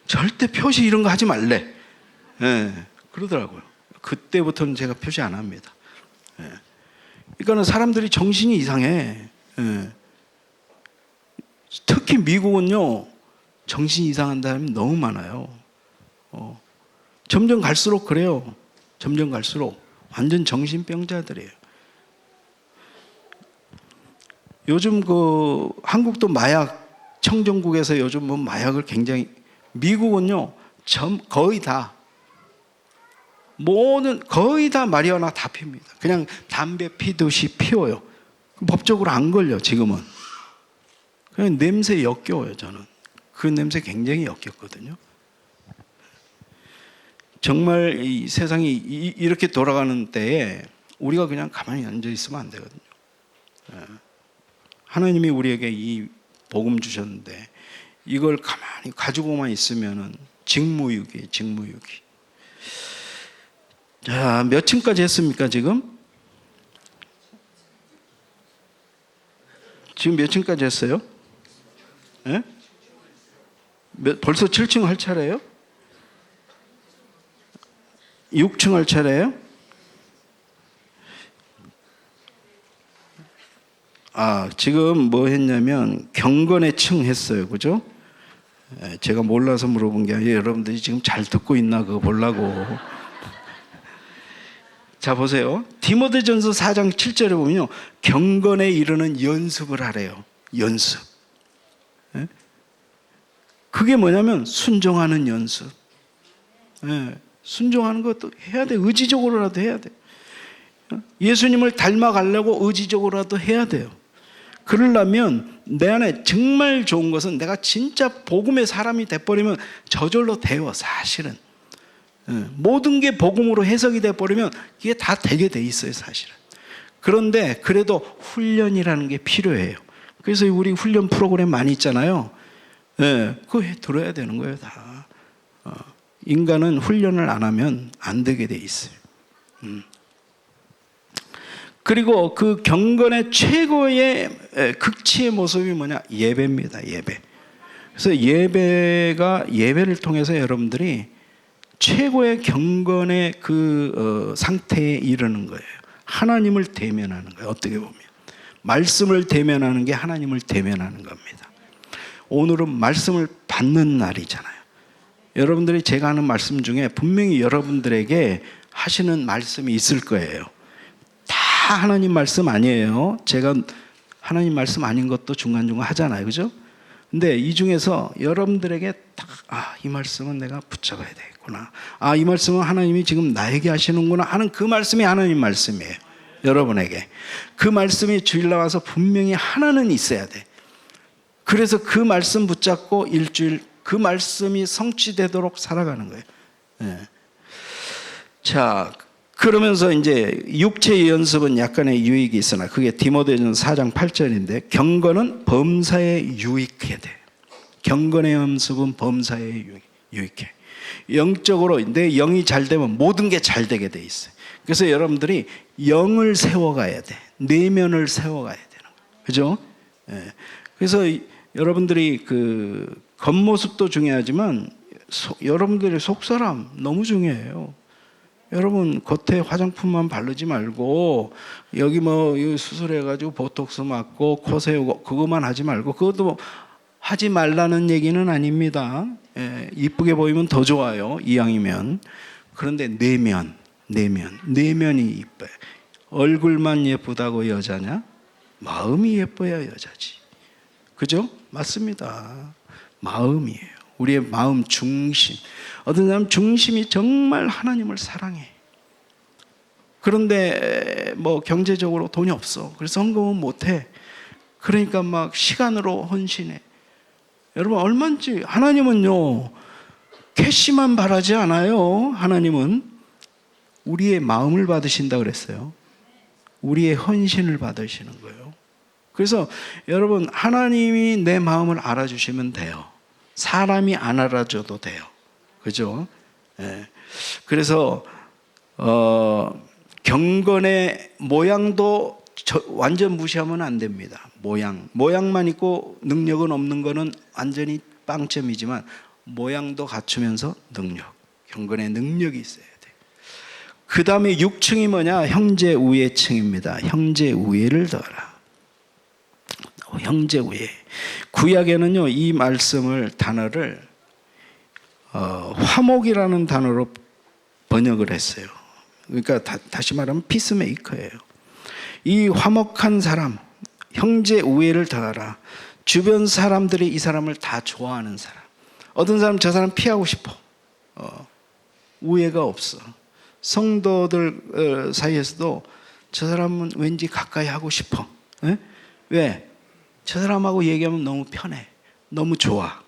A: 절대 표시 이런 거 하지 말래. 그러더라고요. 그때부터는 제가 표시 안 합니다. 그러니까 사람들이 정신이 이상해. 특히 미국은요, 정신이 이상한 사람이 너무 많아요. 점점 갈수록 그래요. 점점 갈수록 완전 정신병자들이에요. 요즘 한국도 마약 청정국에서 요즘 뭐 마약을 굉장히, 미국은요 거의 다, 거의 다 마리화나 다 핍니다. 그냥 담배 피듯이 피워요. 법적으로 안 걸려 지금은. 그냥 냄새 역겨워요. 저는 그 냄새 굉장히 역겹거든요. 정말 이 세상이 이렇게 돌아가는 때에 우리가 그냥 가만히 앉아 있으면 안 되거든요. 하나님이 우리에게 이 복음 주셨는데 이걸 가만히 가지고만 있으면은 직무유기예요, 직무유기. 자, 몇 층까지 했습니까, 지금? 지금 몇 층까지 했어요? 예? 벌써 7층 할 차례예요? 6층 할 차례예요? 지금 뭐 했냐면 경건의 층 했어요. 그죠? 제가 몰라서 물어본 게 아니라 여러분들이 지금 잘 듣고 있나 그거 보려고. 자, 보세요. 디모데전서 4장 7절에 보면요, 경건에 이르는 연습을 하래요. 연습. 그게 뭐냐면 순종하는 연습. 예, 순종하는 것도 해야 돼. 의지적으로라도 해야 돼. 예수님을 닮아가려고 의지적으로라도 해야 돼요. 그러려면 내 안에 정말 좋은 것은 내가 진짜 복음의 사람이 돼버리면 저절로 돼요. 사실은 모든 게 복음으로 해석이 돼버리면 이게 다 되게 돼 있어요. 사실은. 그런데 그래도 훈련이라는 게 필요해요. 그래서 우리 훈련 프로그램 많이 있잖아요. 그거 들어야 되는 거예요. 다. 인간은 훈련을 안 하면 안 되게 돼 있어요. 그리고 그 경건의 최고의 극치의 모습이 뭐냐? 예배입니다. 예배. 그래서 예배를 통해서 여러분들이 최고의 경건의 그 상태에 이르는 거예요. 하나님을 대면하는 거예요. 어떻게 보면 말씀을 대면하는 게 하나님을 대면하는 겁니다. 오늘은 말씀을 받는 날이잖아요. 여러분들이 제가 하는 말씀 중에 분명히 여러분들에게 하시는 말씀이 있을 거예요. 다 하나님 말씀 아니에요. 제가 하나님 말씀 아닌 것도 중간중간 하잖아요. 그죠? 근데 이 중에서 여러분들에게 딱, 이 말씀은 내가 붙잡아야 되겠구나. 이 말씀은 하나님이 지금 나에게 하시는구나 하는 그 말씀이 하나님 말씀이에요. 여러분에게. 그 말씀이 주일 나와서 분명히 하나는 있어야 돼. 그래서 그 말씀 붙잡고 일주일 그 말씀이 성취되도록 살아가는 거예요. 네. 자, 그러면서 이제 육체의 연습은 약간의 유익이 있으나 그게 디모데전서 4장 8절인데 경건은 범사에 유익해야 돼. 경건의 연습은 범사에 유익해. 영적으로 내 영이 잘 되면 모든 게 잘 되게 돼 있어요. 그래서 여러분들이 영을 세워가야 돼. 내면을 세워가야 되는 거예요. 그죠? 네. 그래서 여러분들이 그 겉모습도 중요하지만 여러분들의 속사람 너무 중요해요. 여러분 겉에 화장품만 바르지 말고 여기 뭐 수술해가지고 보톡스 맞고 코 세우고 그것만 하지 말고 그것도 하지 말라는 얘기는 아닙니다. 이쁘게 보이면 더 좋아요. 이왕이면. 그런데 내면이 이뻐요. 얼굴만 예쁘다고 여자냐? 마음이 예뻐야 여자지. 그죠? 맞습니다. 마음이에요. 우리의 마음 중심. 어떤 사람 중심이 정말 하나님을 사랑해. 그런데 뭐 경제적으로 돈이 없어. 그래서 헌금은 못해. 그러니까 막 시간으로 헌신해. 여러분 얼마인지 하나님은요 캐시만 바라지 않아요. 하나님은 우리의 마음을 받으신다 그랬어요. 우리의 헌신을 받으시는 거예요. 그래서 여러분 하나님이 내 마음을 알아주시면 돼요. 사람이 안 알아줘도 돼요. 그죠? 예. 그래서 경건의 모양도 완전 무시하면 안 됩니다. 모양만 있고 능력은 없는 거는 완전히 빵점이지만 모양도 갖추면서 경건의 능력이 있어야 돼요. 그 다음에 6층이 뭐냐? 형제 우애층입니다. 형제 우애를 더하라. 형제 우애. 구약에는요 이 단어를 화목이라는 단어로 번역을 했어요. 그러니까 다시 말하면 피스메이커예요. 이 화목한 사람, 형제 우애를 더하라. 주변 사람들이 이 사람을 다 좋아하는 사람. 어떤 사람 저 사람 피하고 싶어. 우애가 없어. 성도들 사이에서도 저 사람은 왠지 가까이 하고 싶어. 에? 왜? 저 사람하고 얘기하면 너무 편해. 너무 좋아.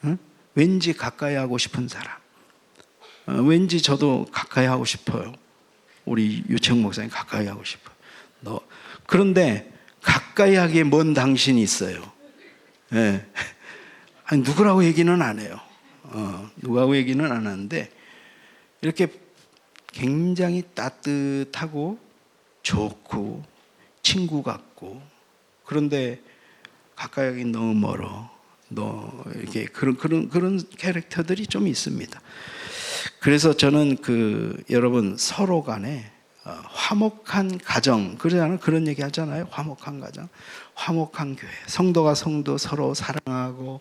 A: 응? 왠지 가까이 하고 싶은 사람. 왠지 저도 가까이 하고 싶어요. 우리 유청 목사님 가까이 하고 싶어요. 그런데 가까이 하기에 먼 당신이 있어요. 예. 아니, 누구라고 얘기는 안 해요. 누구하고 얘기는 안 하는데 이렇게 굉장히 따뜻하고 좋고 친구 같고 그런데 가까이 하기 너무 멀어. 이렇게 그런 캐릭터들이 좀 있습니다. 그래서 저는 여러분 서로 간에 화목한 가정, 그러잖아요. 그런 얘기 하잖아요. 화목한 가정, 화목한 교회. 성도가 성도 서로 사랑하고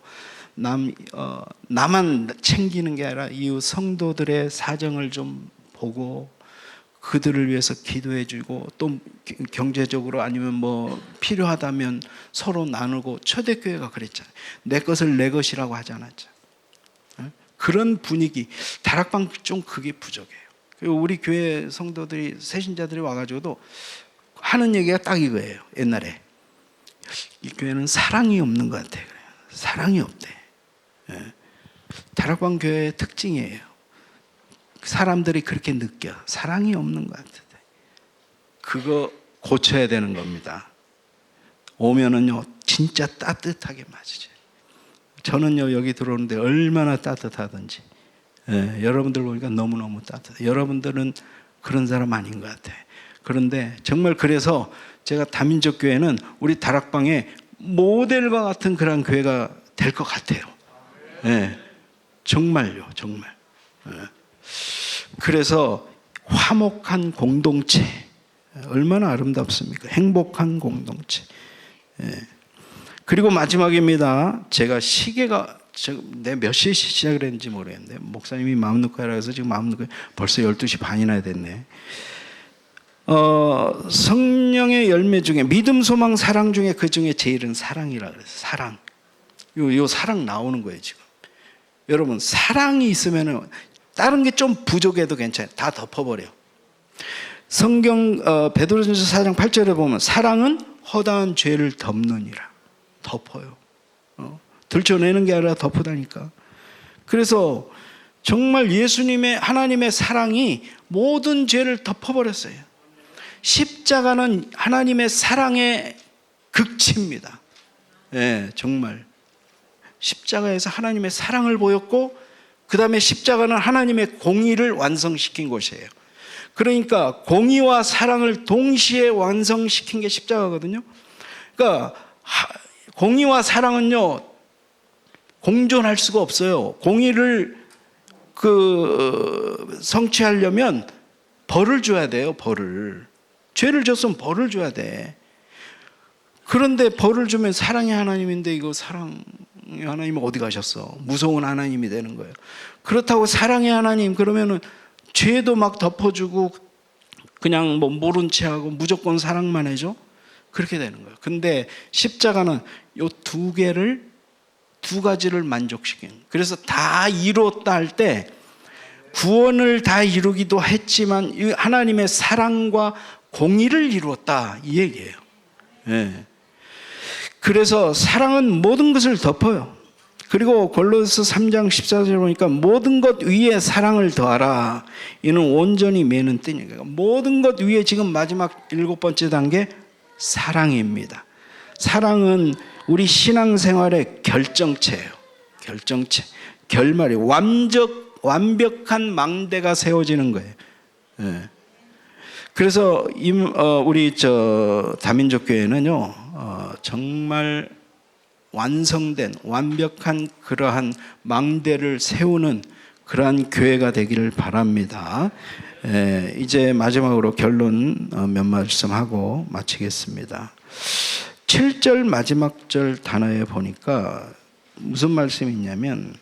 A: 나만 챙기는 게 아니라 이웃 성도들의 사정을 좀 보고 그들을 위해서 기도해주고 또 경제적으로 아니면 뭐 필요하다면 서로 나누고 초대교회가 그랬잖아요. 내 것을 내 것이라고 하지 않았죠. 그런 분위기. 다락방 좀 그게 부족해요. 그리고 우리 교회 성도들이 새신자들이 와가지고도 하는 얘기가 딱 이거예요. 옛날에 이 교회는 사랑이 없는 것 같아. 그래요. 사랑이 없대. 예. 다락방 교회의 특징이에요. 사람들이 그렇게 느껴. 사랑이 없는 것 같아. 그거 고쳐야 되는 겁니다. 오면은요 진짜 따뜻하게 맞으죠. 저는요 여기 들어오는데 얼마나 따뜻하든지, 예, 여러분들 보니까 너무너무 따뜻해. 여러분들은 그런 사람 아닌 것 같아. 그런데 정말 그래서 제가 다민족 교회는 우리 다락방에 모델과 같은 그런 교회가 될 것 같아요. 예, 정말요, 정말. 예. 그래서 화목한 공동체, 얼마나 아름답습니까? 행복한 공동체. 예. 그리고 마지막입니다. 제가 시계가 내 몇 시에 시작을 했는지 모르겠는데 목사님이 마음 놓고 하라 해서 지금 마음 놓고 벌써 12시 반이나 됐네. 성령의 열매 중에 믿음, 소망, 사랑 중에 그 중에 제일은 사랑이라 그랬어요. 사랑. 요 사랑 나오는 거예요 지금. 여러분 사랑이 있으면은 다른 게 좀 부족해도 괜찮아요. 다 덮어버려. 성경 베드로전서 4장 8절에 보면 사랑은 허다한 죄를 덮느니라. 덮어요. 들춰내는 게 아니라 덮으다니까. 그래서 정말 예수님의 하나님의 사랑이 모든 죄를 덮어버렸어요. 십자가는 하나님의 사랑의 극치입니다. 예, 정말 십자가에서 하나님의 사랑을 보였고 그 다음에 십자가는 하나님의 공의를 완성시킨 곳이에요. 그러니까 공의와 사랑을 동시에 완성시킨 게 십자가거든요. 그러니까 공의와 사랑은요 공존할 수가 없어요. 공의를 성취하려면 벌을 줘야 돼요. 벌을. 죄를 졌으면 벌을 줘야 돼. 그런데 벌을 주면 사랑의 하나님인데 이거 사랑의 하나님은 어디 가셨어? 무서운 하나님이 되는 거예요. 그렇다고 사랑의 하나님 그러면은 죄도 막 덮어주고 그냥 뭐 모른 채 하고 무조건 사랑만 해줘? 그렇게 되는 거예요. 근데 십자가는 요 두 가지를 만족시킨. 그래서 다 이뤘다 할 때 구원을 다 이루기도 했지만 하나님의 사랑과 공의를 이루었다 이 얘기예요. 예. 그래서 사랑은 모든 것을 덮어요. 그리고 골로새 3장 14절에 보니까 모든 것 위에 사랑을 더하라. 이는 온전히 매는 뜻이니까 모든 것 위에 지금 마지막 7번째 단계 사랑입니다. 사랑은 우리 신앙생활의 결정체예요. 결정체, 결말이 완벽한 망대가 세워지는 거예요. 예. 그래서 우리 다민족 교회는요 정말 완성된 완벽한 그러한 망대를 세우는 그러한 교회가 되기를 바랍니다. 이제 마지막으로 결론 몇 말씀 하고 마치겠습니다. 7절 마지막 절 단어에 보니까 무슨 말씀이 있냐면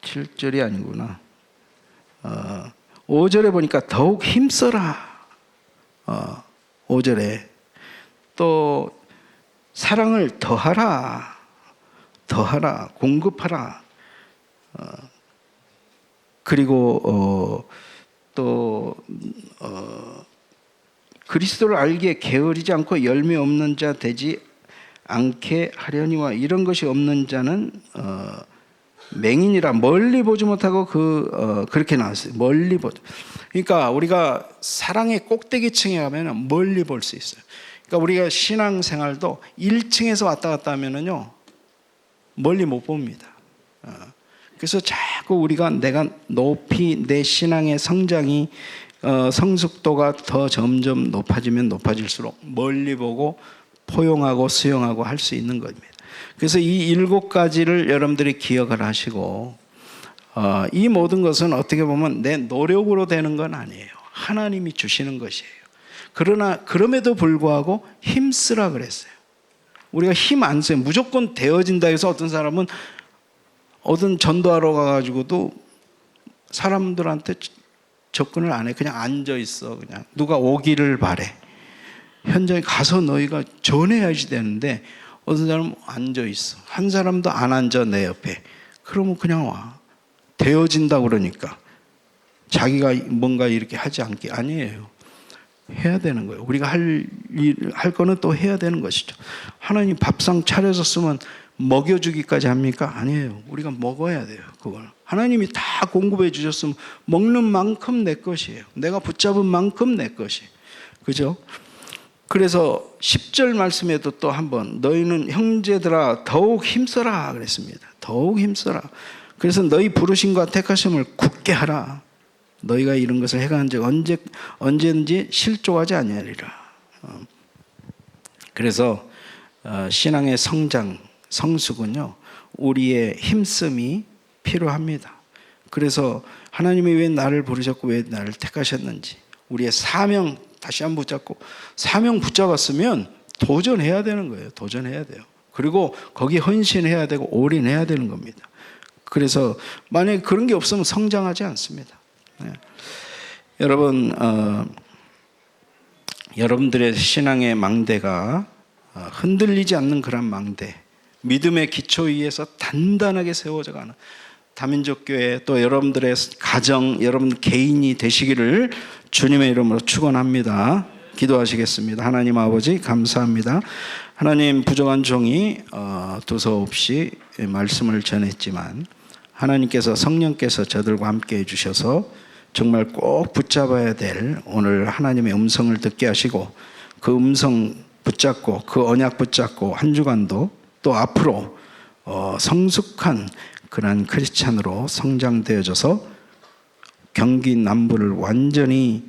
A: 7절이 아니구나. 5절에 보니까 더욱 힘써라. 5절에 또 사랑을 더하라. 공급하라. 그리고 또 그리스도를 알기에 게으르지 않고 열매 없는 자 되지 않게 하려니와 이런 것이 없는 자는 맹인이라 멀리 보지 못하고 그렇게 나왔어요. 멀리 보죠. 그러니까 우리가 사랑의 꼭대기층에 가면 멀리 볼 수 있어요. 그러니까 우리가 신앙생활도 1층에서 왔다 갔다 하면은요 멀리 못 봅니다. 그래서 자꾸 우리가 내가 높이 내 신앙의 성장이 성숙도가 더 점점 높아지면 높아질수록 멀리 보고 포용하고 수용하고 할 수 있는 겁니다. 그래서 이 7가지를 여러분들이 기억을 하시고 이 모든 것은 어떻게 보면 내 노력으로 되는 건 아니에요. 하나님이 주시는 것이에요. 그러나 그럼에도 불구하고 힘쓰라 그랬어요. 우리가 힘 안 써요. 무조건 되어진다 해서 어떤 사람은 어떤 전도하러 가가지고도 사람들한테 접근을 안 해. 그냥 앉아 있어. 그냥 누가 오기를 바래. 현장에 가서 너희가 전해야지 되는데 어떤 사람은 앉아 있어. 한 사람도 안 앉아 내 옆에. 그러면 그냥 와. 되어진다 그러니까 자기가 뭔가 이렇게 하지 않게 아니에요. 해야 되는 거예요. 우리가 할 거는 또 해야 되는 것이죠. 하나님 밥상 차려줬으면 먹여주기까지 합니까? 아니에요. 우리가 먹어야 돼요. 그걸 하나님이 다 공급해 주셨으면 먹는 만큼 내 것이에요. 내가 붙잡은 만큼 내 것이. 그죠? 그래서 10절 말씀에도 또 한번 너희는 형제들아 더욱 힘써라 그랬습니다. 더욱 힘써라. 그래서 너희 부르심과 택하심을 굳게 하라. 너희가 이런 것을 해간 적 언제든지 실족하지 아니하리라. 그래서 신앙의 성장, 성숙은요, 우리의 힘씀이 필요합니다. 그래서 하나님이 왜 나를 부르셨고 왜 나를 택하셨는지 우리의 사명 다시 한번 붙잡고 사명 붙잡았으면 도전해야 되는 거예요. 도전해야 돼요. 그리고 거기에 헌신해야 되고 올인해야 되는 겁니다. 그래서 만약에 그런 게 없으면 성장하지 않습니다. 네. 여러분 여러분들의 신앙의 망대가 흔들리지 않는 그런 망대, 믿음의 기초 위에서 단단하게 세워져 가는 다민족교회 또 여러분들의 가정, 여러분 개인이 되시기를 주님의 이름으로 축원합니다. 기도하시겠습니다. 하나님 아버지 감사합니다. 하나님 부족한 종이 두서없이 말씀을 전했지만 하나님께서 성령께서 저들과 함께 해주셔서 정말 꼭 붙잡아야 될 오늘 하나님의 음성을 듣게 하시고 그 음성 붙잡고 그 언약 붙잡고 한 주간도 또 앞으로 성숙한 그런 크리스찬으로 성장되어져서 경기 남부를 완전히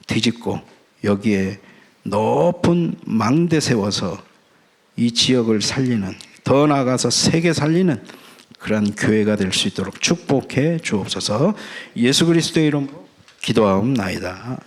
A: 뒤집고 여기에 높은 망대 세워서 이 지역을 살리는, 더 나아가서 세계 살리는 그런 교회가 될 수 있도록 축복해 주옵소서. 예수 그리스도의 이름으로 기도하옵나이다.